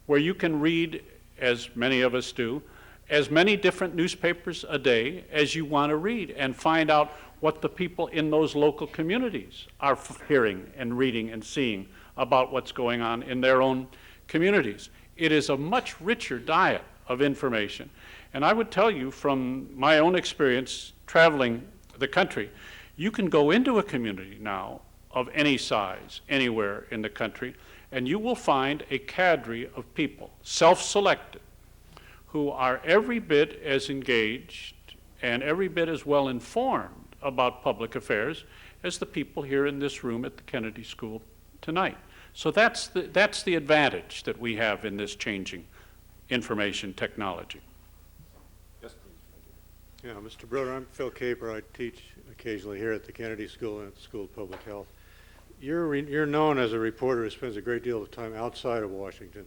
where you can read, as many of us do, as many different newspapers a day as you want to read and find out what the people in those local communities are hearing and reading and seeing about what's going on in their own communities. It is a much richer diet of information. And I would tell you from my own experience traveling the country, you can go into a community now of any size, anywhere in the country, and you will find a cadre of people, self-selected, who are every bit as engaged and every bit as well informed about public affairs as the people here in this room at the Kennedy School tonight. So that's the advantage that we have in this changing information technology. Yes, please. Yeah, Mr. Broder, I'm Phil Caper. I teach occasionally here at the Kennedy School and at the School of Public Health. You're known as a reporter who spends a great deal of time outside of Washington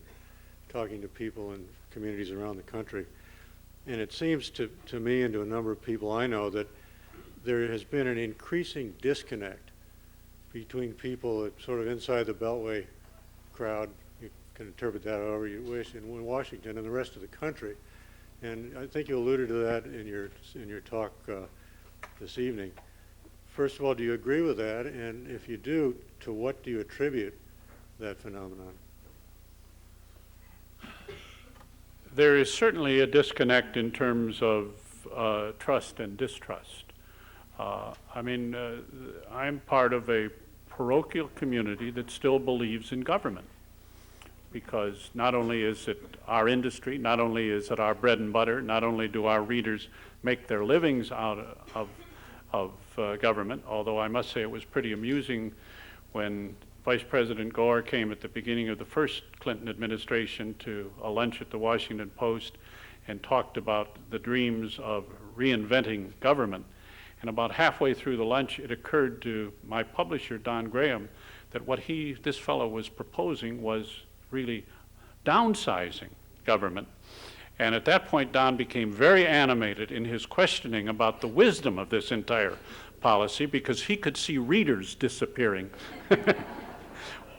talking to people in communities around the country. And it seems to me and to a number of people I know that there has been an increasing disconnect between people that sort of inside the Beltway crowd, you can interpret that however you wish, in Washington and the rest of the country. And I think you alluded to that in your talk this evening. First of all, do you agree with that? And if you do, to what do you attribute that phenomenon? There is certainly a disconnect in terms of trust and distrust. I'm part of a parochial community that still believes in government. Because not only is it our industry, not only is it our bread and butter, not only do our readers make their livings out of government, although I must say it was pretty amusing when Vice President Gore came at the beginning of the first Clinton administration to a lunch at the Washington Post and talked about the dreams of reinventing government. And about halfway through the lunch, it occurred to my publisher, Don Graham, that what this fellow was proposing was really downsizing government. And at that point, Don became very animated in his questioning about the wisdom of this entire policy, because he could see readers disappearing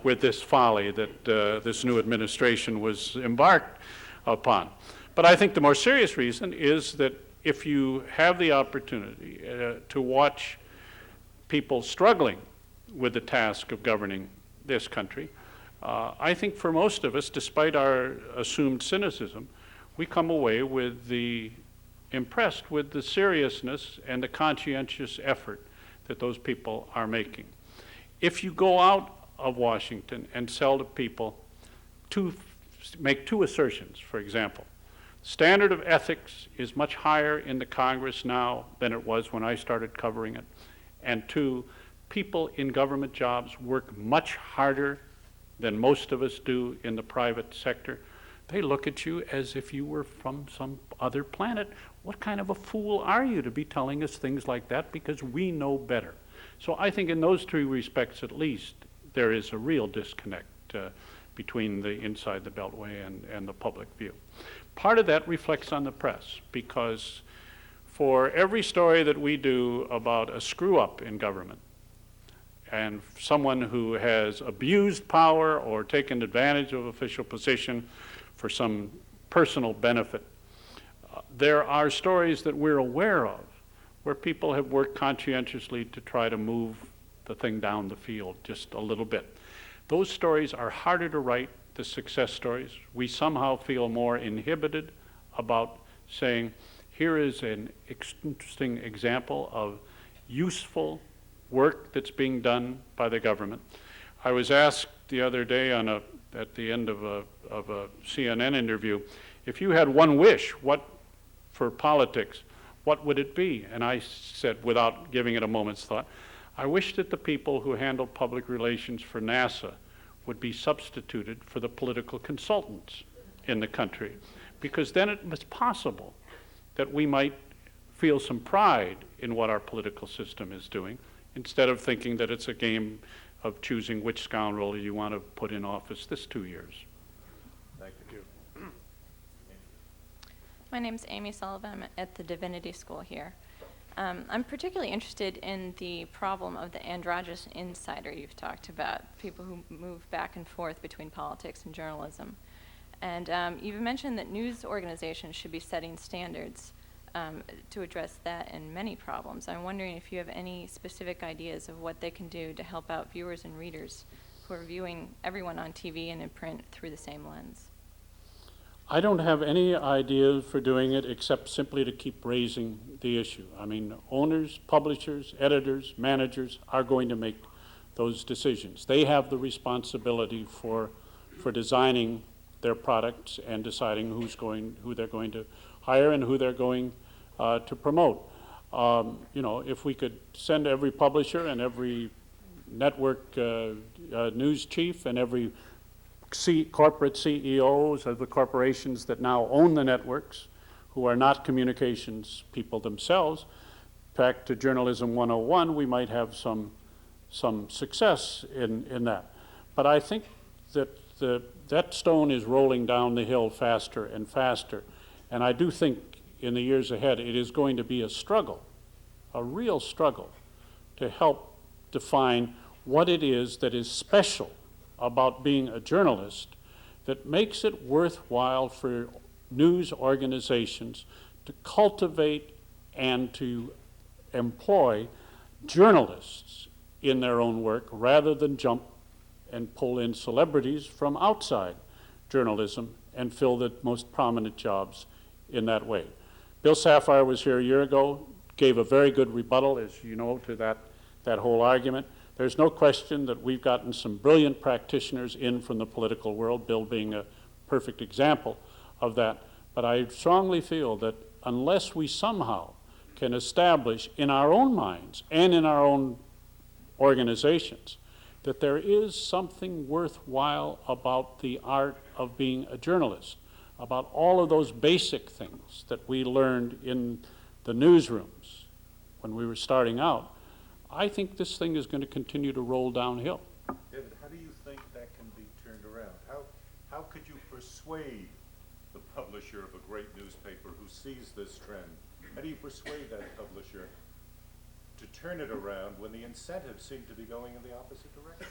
with this folly that this new administration was embarked upon. But I think the more serious reason is that if you have the opportunity to watch people struggling with the task of governing this country, I think for most of us, despite our assumed cynicism, we come away with impressed with the seriousness and the conscientious effort that those people are making. If you go out of Washington and sell to people make two assertions, for example, standard of ethics is much higher in the Congress now than it was when I started covering it, and two, people in government jobs work much harder than most of us do in the private sector, they look at you as if you were from some other planet. What kind of a fool are you to be telling us things like that, because we know better? So I think in those two respects at least, there is a real disconnect between the inside the Beltway and the public view. Part of that reflects on the press, because for every story that we do about a screw-up in government, and someone who has abused power or taken advantage of official position for some personal benefit, there are stories that we're aware of where people have worked conscientiously to try to move the thing down the field just a little bit. Those stories are harder to write, the success stories. We somehow feel more inhibited about saying, here is an interesting example of useful work that's being done by the government. I was asked the other day at the end of a CNN interview, if you had one wish, for politics, what would it be? And I said, without giving it a moment's thought, I wish that the people who handle public relations for NASA would be substituted for the political consultants in the country, because then it was possible that we might feel some pride in what our political system is doing, instead of thinking that it's a game of choosing which scoundrel you want to put in office this 2 years. Thank you. My name's Amy Sullivan. I'm at the Divinity School here. I'm particularly interested in the problem of the androgynous insider you've talked about, people who move back and forth between politics and journalism. And you've mentioned that news organizations should be setting standards to address that and many problems. I'm wondering if you have any specific ideas of what they can do to help out viewers and readers who are viewing everyone on TV and in print through the same lens. I don't have any ideas for doing it except simply to keep raising the issue. I mean, owners, publishers, editors, managers are going to make those decisions. They have the responsibility for designing their products and deciding who they're going to hire and who they're going to promote. If we could send every publisher and every network news chief and every corporate CEOs of the corporations that now own the networks, who are not communications people themselves, back to Journalism 101, we might have some success in that. But I think that that stone is rolling down the hill faster and faster. And I do think in the years ahead it is going to be a struggle, a real struggle, to help define what it is that is special about being a journalist that makes it worthwhile for news organizations to cultivate and to employ journalists in their own work rather than jump and pull in celebrities from outside journalism and fill the most prominent jobs in that way. Bill Safire was here a year ago, gave a very good rebuttal, as you know, to that whole argument. There's no question that we've gotten some brilliant practitioners in from the political world, Bill being a perfect example of that. But I strongly feel that unless we somehow can establish in our own minds and in our own organizations that there is something worthwhile about the art of being a journalist, about all of those basic things that we learned in the newsrooms when we were starting out, I think this thing is going to continue to roll downhill. David, how do you think that can be turned around? How could you persuade the publisher of a great newspaper who sees this trend? How do you persuade that publisher to turn it around when the incentives seem to be going in the opposite direction?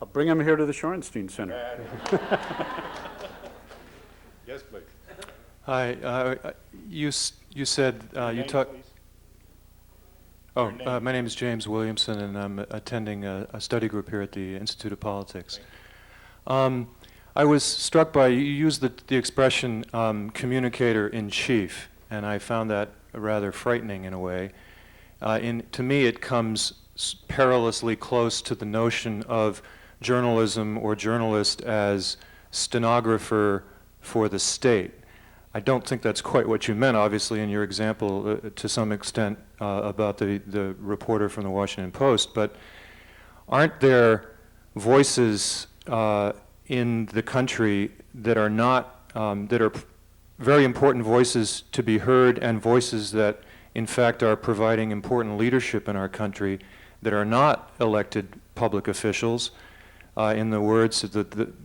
I'll bring them here to the Shorenstein Center. Yes, please. Hi, you said, you talked. Oh, my name is James Williamson, and I'm attending a study group here at the Institute of Politics. I was struck by, you used the expression communicator in chief, and I found that rather frightening in a way. To me, it comes perilously close to the notion of journalism or journalist as stenographer for the state. I don't think that's quite what you meant, obviously, in your example, to some extent, about the reporter from the Washington Post, but aren't there voices in the country that are not, that are very important voices to be heard, and voices that, in fact, are providing important leadership in our country that are not elected public officials? In the words,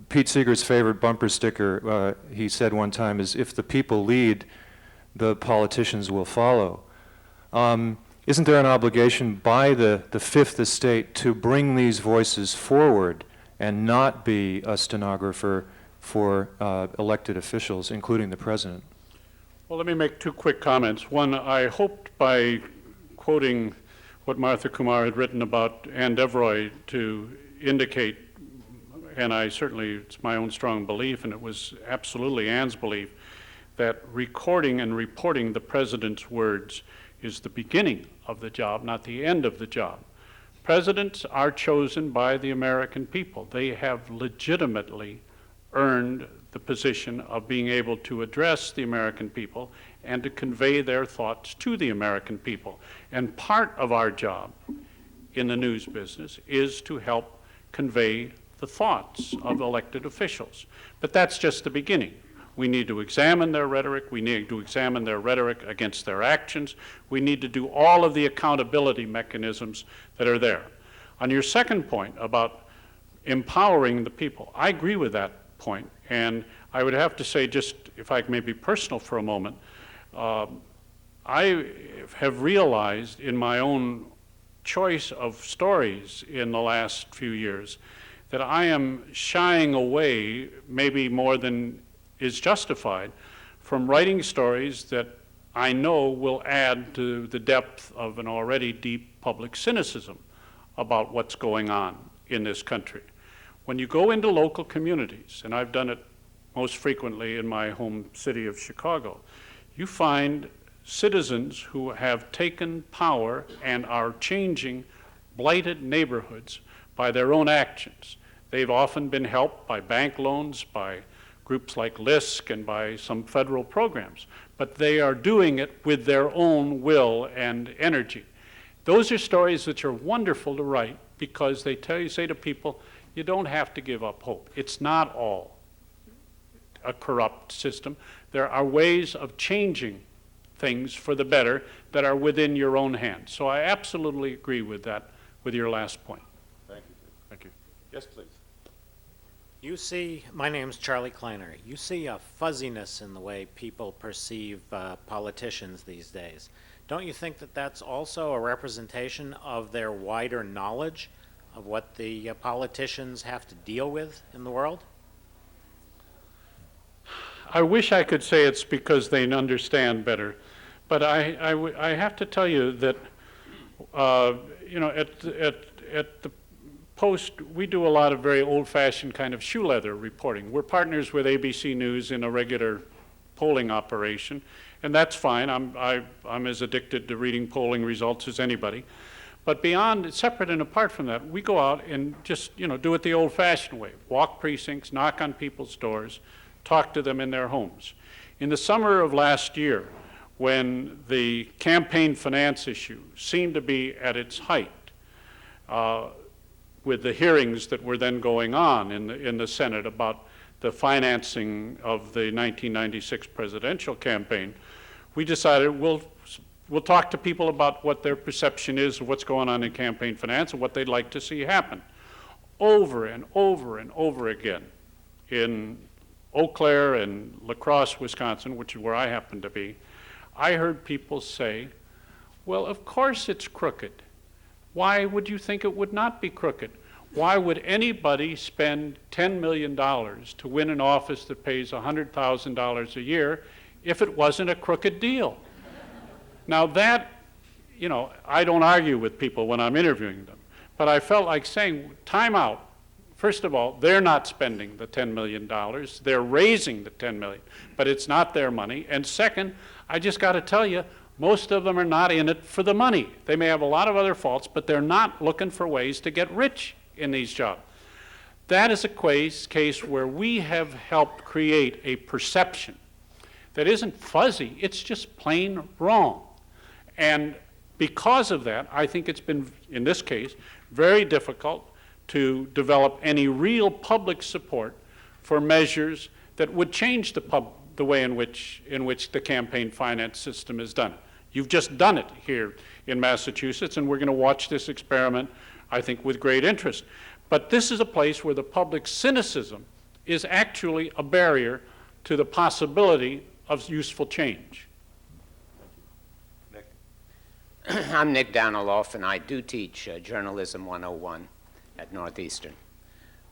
Pete Seeger's favorite bumper sticker, he said one time, is, "If the people lead, the politicians will follow." Isn't there an obligation by the Fifth Estate to bring these voices forward and not be a stenographer for elected officials, including the president? Well, let me make two quick comments. One, I hoped by quoting what Martha Kumar had written about Ann Devroy to indicate, and it's my own strong belief, and it was absolutely Ann's belief, that recording and reporting the president's words is the beginning of the job, not the end of the job. Presidents are chosen by the American people. They have legitimately earned the position of being able to address the American people and to convey their thoughts to the American people. And part of our job in the news business is to help convey the thoughts of elected officials. But that's just the beginning. We need to examine their rhetoric. We need to examine their rhetoric against their actions. We need to do all of the accountability mechanisms that are there. On your second point about empowering the people, I agree with that point. And I would have to say, just if I may be personal for a moment, I have realized in my own choice of stories in the last few years that I am shying away, maybe more than is justified, from writing stories that I know will add to the depth of an already deep public cynicism about what's going on in this country. When you go into local communities, and I've done it most frequently in my home city of Chicago, you find citizens who have taken power and are changing blighted neighborhoods by their own actions. They've often been helped by bank loans, by groups like LISC, and by some federal programs, but they are doing it with their own will and energy. Those are stories which are wonderful to write because they say to people, you don't have to give up hope. It's not all a corrupt system. There are ways of changing things for the better that are within your own hands. So I absolutely agree with that, with your last point. Thank you. Thank you. Yes, please. You see, my name's Charlie Kleiner. You see a fuzziness in the way people perceive politicians these days. Don't you think that that's also a representation of their wider knowledge of what the politicians have to deal with in the world? I wish I could say it's because they understand better, but I have to tell you that you know, at the Post, we do a lot of very old-fashioned kind of shoe leather reporting. We're partners with ABC News in a regular polling operation, and that's fine. I'm as addicted to reading polling results as anybody. But beyond, separate and apart from that, we go out and just, you know, do it the old-fashioned way. Walk precincts, knock on people's doors, talk to them in their homes. In the summer of last year, when the campaign finance issue seemed to be at its height, with the hearings that were then going on in the Senate about the financing of the 1996 presidential campaign, we decided we'll talk to people about what their perception is of what's going on in campaign finance and what they'd like to see happen. Over and over and over again in Eau Claire and La Crosse, Wisconsin, which is where I happen to be, I heard people say, well, of course it's crooked. Why would you think it would not be crooked? Why would anybody spend $10 million to win an office that pays $100,000 a year if it wasn't a crooked deal? Now that, you know, I don't argue with people when I'm interviewing them, but I felt like saying, time out. First of all, they're not spending the $10 million. They're raising the $10 million, but it's not their money. And second, I just got to tell you, most of them are not in it for the money. They may have a lot of other faults, but they're not looking for ways to get rich in these jobs. That is a case where we have helped create a perception that isn't fuzzy, it's just plain wrong. And because of that, I think it's been, in this case, very difficult to develop any real public support for measures that would change the way in which the campaign finance system is done. You've just done it here in Massachusetts, and we're going to watch this experiment, I think, with great interest. But this is a place where the public cynicism is actually a barrier to the possibility of useful change. Nick? I'm Nick Danilov, and I do teach Journalism 101 at Northeastern.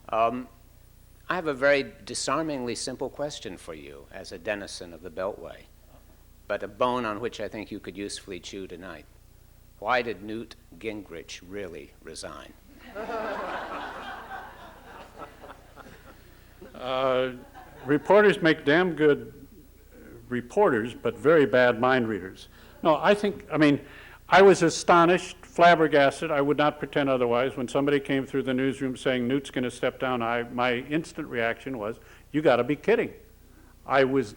I have a very disarmingly simple question for you as a denizen of the Beltway, but a bone on which I think you could usefully chew tonight. Why did Newt Gingrich really resign? Reporters make damn good reporters, but very bad mind readers. No, I was astonished, flabbergasted, I would not pretend otherwise. When somebody came through the newsroom saying Newt's going to step down, my instant reaction was, you got to be kidding. I was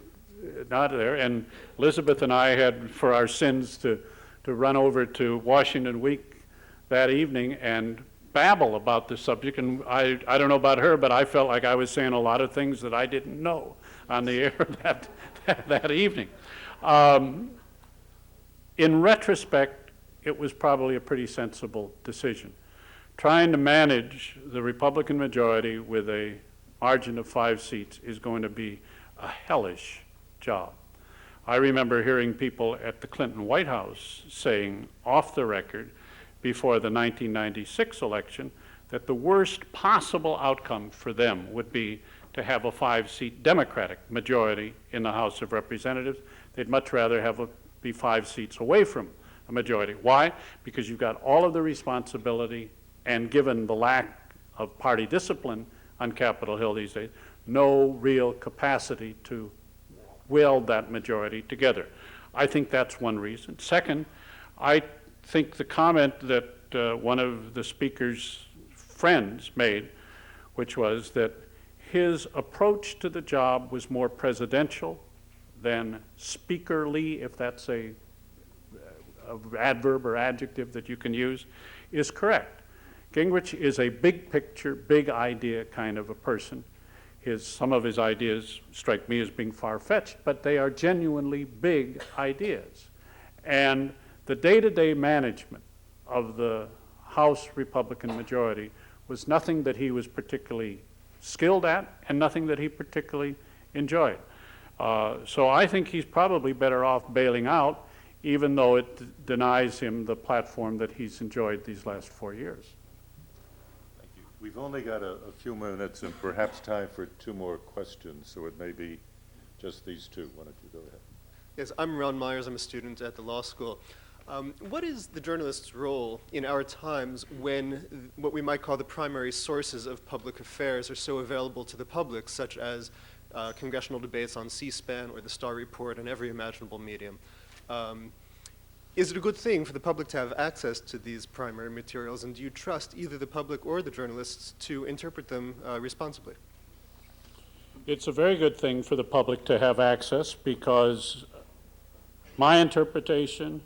not there, and Elizabeth and I had, for our sins, to run over to Washington Week that evening and babble about the subject, and I don't know about her, but I felt like I was saying a lot of things that I didn't know on the air that evening. In retrospect, it was probably a pretty sensible decision. Trying to manage the Republican majority with a margin of 5 seats is going to be a hellish job. I remember hearing people at the Clinton White House saying off the record before the 1996 election that the worst possible outcome for them would be to have a 5-seat Democratic majority in the House of Representatives. They'd much rather be 5 seats away from a majority. Why? Because you've got all of the responsibility, and given the lack of party discipline on Capitol Hill these days, no real capacity to weld that majority together. I think that's one reason. Second, I think the comment that one of the speaker's friends made, which was that his approach to the job was more presidential than speakerly, if that's a adverb or adjective that you can use, is correct. Gingrich is a big picture, big idea kind of a person. Some of his ideas strike me as being far-fetched, but they are genuinely big ideas. And the day-to-day management of the House Republican majority was nothing that he was particularly skilled at and nothing that he particularly enjoyed. So I think he's probably better off bailing out, even though it denies him the platform that he's enjoyed these last 4 years. Thank you. We've only got a few minutes and perhaps time for 2 more questions, so it may be just these 2. Why don't you go ahead? Yes, I'm Ron Myers. I'm a student at the law school. What is the journalist's role in our times when what we might call the primary sources of public affairs are so available to the public, such as congressional debates on C-SPAN or the Starr Report and every imaginable medium? Is it a good thing for the public to have access to these primary materials, and do you trust either the public or the journalists to interpret them responsibly? It's a very good thing for the public to have access, because my interpretation,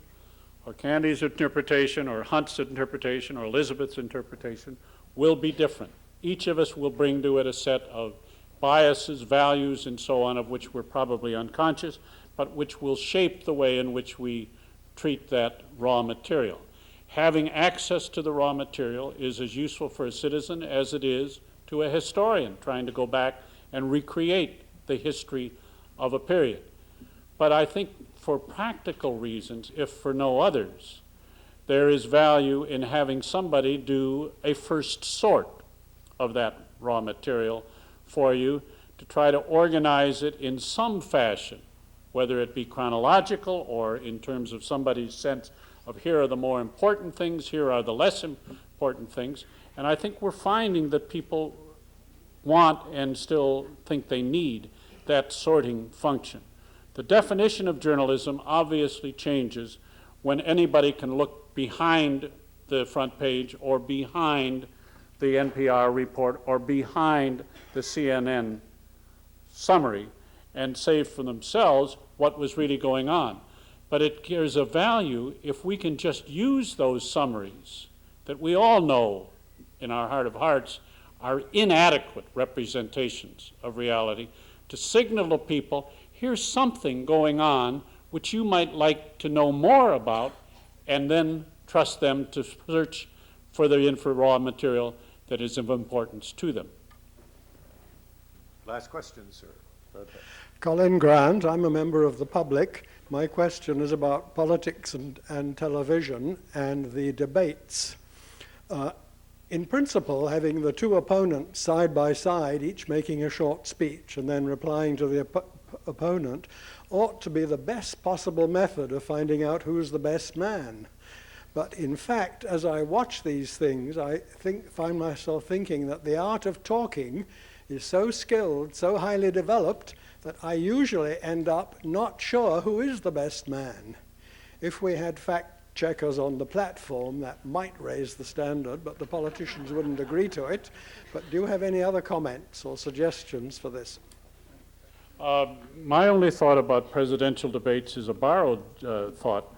or Candy's interpretation, or Hunt's interpretation, or Elizabeth's interpretation will be different. Each of us will bring to it a set of biases, values, and so on, of which we're probably unconscious, but which will shape the way in which we treat that raw material. Having access to the raw material is as useful for a citizen as it is to a historian trying to go back and recreate the history of a period. But I think for practical reasons, if for no others, there is value in having somebody do a first sort of that raw material for you to try to organize it in some fashion, whether it be chronological or in terms of somebody's sense of here are the more important things, here are the less important things. And I think we're finding that people want and still think they need that sorting function. The definition of journalism obviously changes when anybody can look behind the front page or behind the NPR report or behind the CNN summary and say for themselves what was really going on. But it gives a value if we can just use those summaries that we all know in our heart of hearts are inadequate representations of reality to signal to people, here's something going on which you might like to know more about, and then trust them to search for the raw material that is of importance to them. Last question, sir. Colin Grant, I'm a member of the public. My question is about politics and television and the debates. In principle, having the two opponents side by side, each making a short speech and then replying to the opponent, ought to be the best possible method of finding out who's the best man. But in fact, as I watch these things, I find myself thinking that the art of talking is so skilled, so highly developed, that I usually end up not sure who is the best man. If we had fact checkers on the platform, that might raise the standard, but the politicians wouldn't agree to it. But do you have any other comments or suggestions for this? My only thought about presidential debates is a borrowed thought.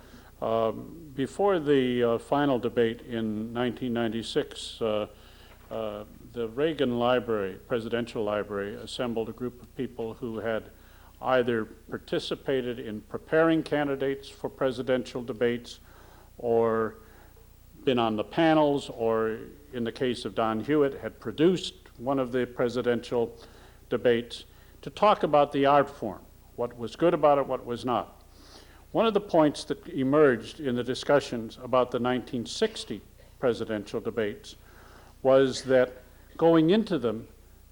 Before the final debate in 1996, the Reagan Library, Presidential Library, assembled a group of people who had either participated in preparing candidates for presidential debates or been on the panels, or in the case of Don Hewitt, had produced one of the presidential debates to talk about the art form, what was good about it, what was not. One of the points that emerged in the discussions about the 1960 presidential debates was that going into them,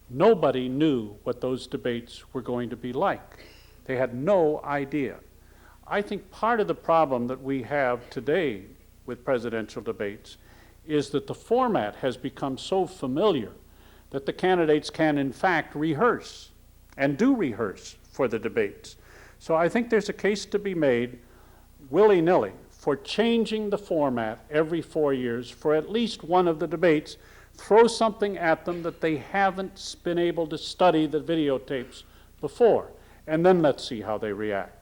nobody knew what those debates were going to be like. They had no idea. I think part of the problem that we have today with presidential debates is that the format has become so familiar that the candidates can in fact rehearse and do rehearse for the debates. So I think there's a case to be made willy-nilly for changing the format every 4 years for at least one of the debates. Throw something at them that they haven't been able to study the videotapes before, and then let's see how they react.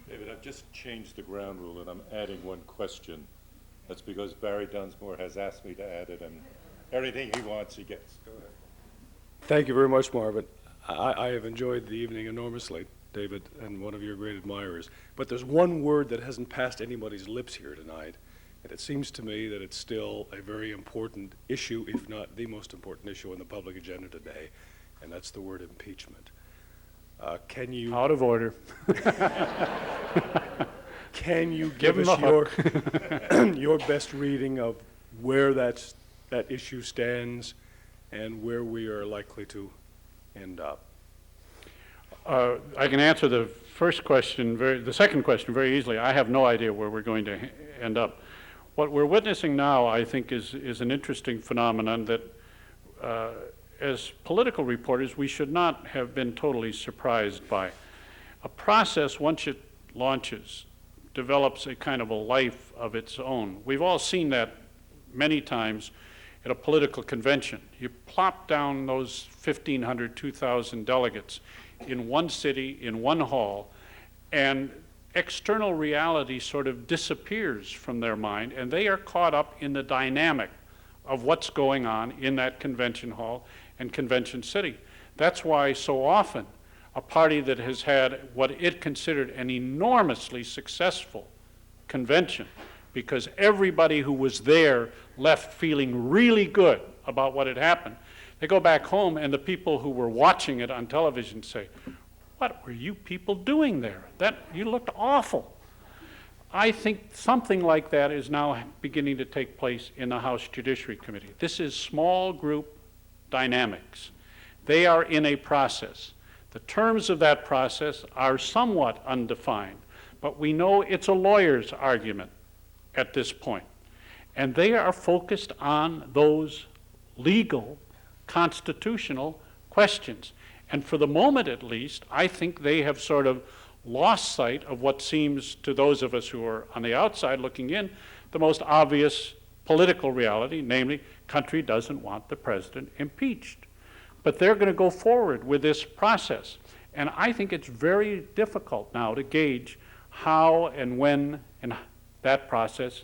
David, I've just changed the ground rule and I'm adding one question. That's because Barry Dunsmore has asked me to add it, and everything he wants he gets. Go ahead. Thank you very much, Marvin. I have enjoyed the evening enormously, David, and one of your great admirers. But there's one word that hasn't passed anybody's lips here tonight, and it seems to me that it's still a very important issue, if not the most important issue on the public agenda today, and that's the word impeachment. Can you... Out of order. Can you give us your best reading of where that issue stands and where we are likely to end up? I can answer the second question very easily. I have no idea where we're going to end up. What we're witnessing now, I think, is an interesting phenomenon that as political reporters, we should not have been totally surprised by. A process, once it launches, develops a kind of a life of its own. We've all seen that many times at a political convention. You plop down those 1,500, 2,000 delegates in one city, in one hall, and external reality sort of disappears from their mind, and they are caught up in the dynamic of what's going on in that convention hall and convention city. That's why so often a party that has had what it considered an enormously successful convention, because everybody who was there left feeling really good about what had happened, they go back home and the people who were watching it on television say, "What were you people doing there? You looked awful." I think something like that is now beginning to take place in the House Judiciary Committee. This is small group dynamics. They are in a process. The terms of that process are somewhat undefined, but we know it's a lawyer's argument at this point. And they are focused on those legal, constitutional questions. And for the moment, at least, I think they have sort of lost sight of what seems to those of us who are on the outside looking in the most obvious political reality, namely, country doesn't want the president impeached. But they're going to go forward with this process. And I think it's very difficult now to gauge how and when and that process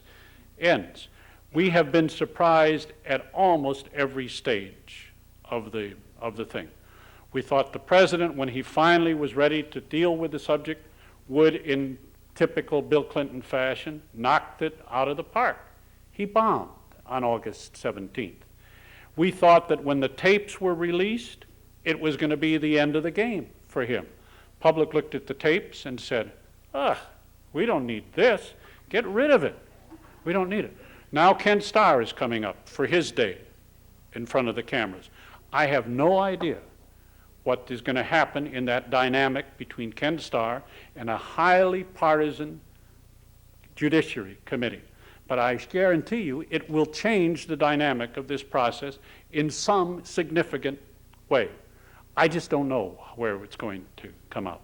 ends. We have been surprised at almost every stage of the thing. We thought the president, when he finally was ready to deal with the subject, would, in typical Bill Clinton fashion, knocked it out of the park. He bombed on August 17th. We thought that when the tapes were released, it was going to be the end of the game for him. Public looked at the tapes and said, "Ugh, we don't need this. Get rid of it. We don't need it." Now Ken Starr is coming up for his day in front of the cameras. I have no idea what is going to happen in that dynamic between Ken Starr and a highly partisan Judiciary Committee. But I guarantee you it will change the dynamic of this process in some significant way. I just don't know where it's going to come out.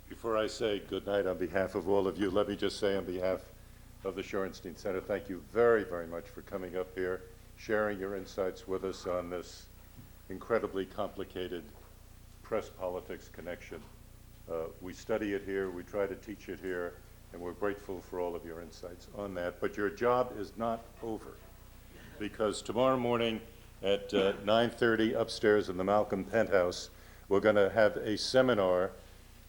Before I say good night on behalf of all of you, let me just say on behalf of the Shorenstein Center, thank you very, very much for coming up here, sharing your insights with us on this incredibly complicated press politics connection. We study it here, we try to teach it here, and we're grateful for all of your insights on that. But your job is not over, because tomorrow morning at 9:30 upstairs in the Malcolm Penthouse, we're going to have a seminar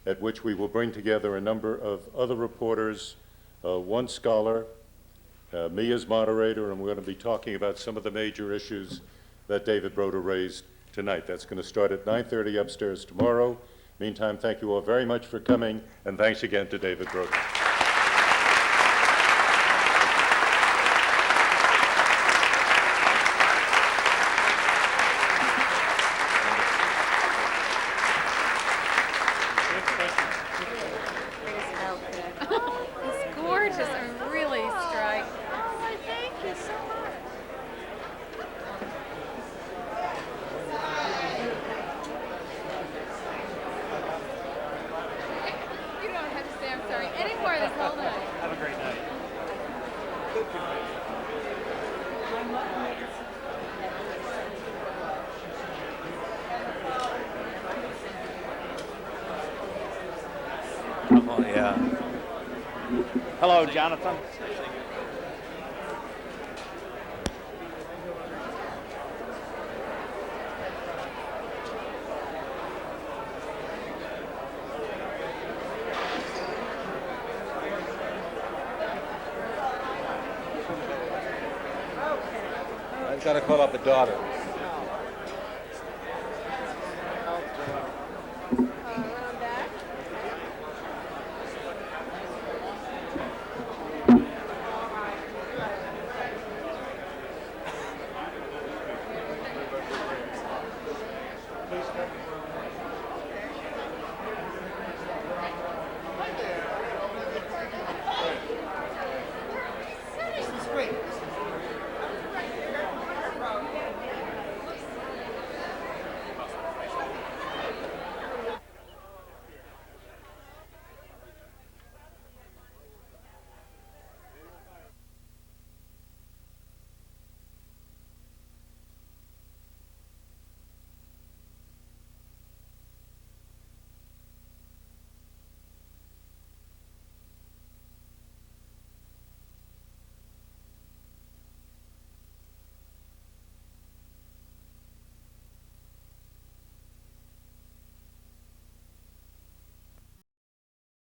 at which we will bring together a number of other reporters, one scholar, me as moderator, and we're going to be talking about some of the major issues that David Broder raised tonight. That's going to start at 9:30 upstairs tomorrow. Meantime, thank you all very much for coming, and thanks again to David Broder. It's gorgeous and really striking. Oh, thank you so much. You don't have to say I'm sorry anymore this whole night. Have a great night. Oh, yeah. Hello, Jonathan. I've got to call up the daughter. Please come.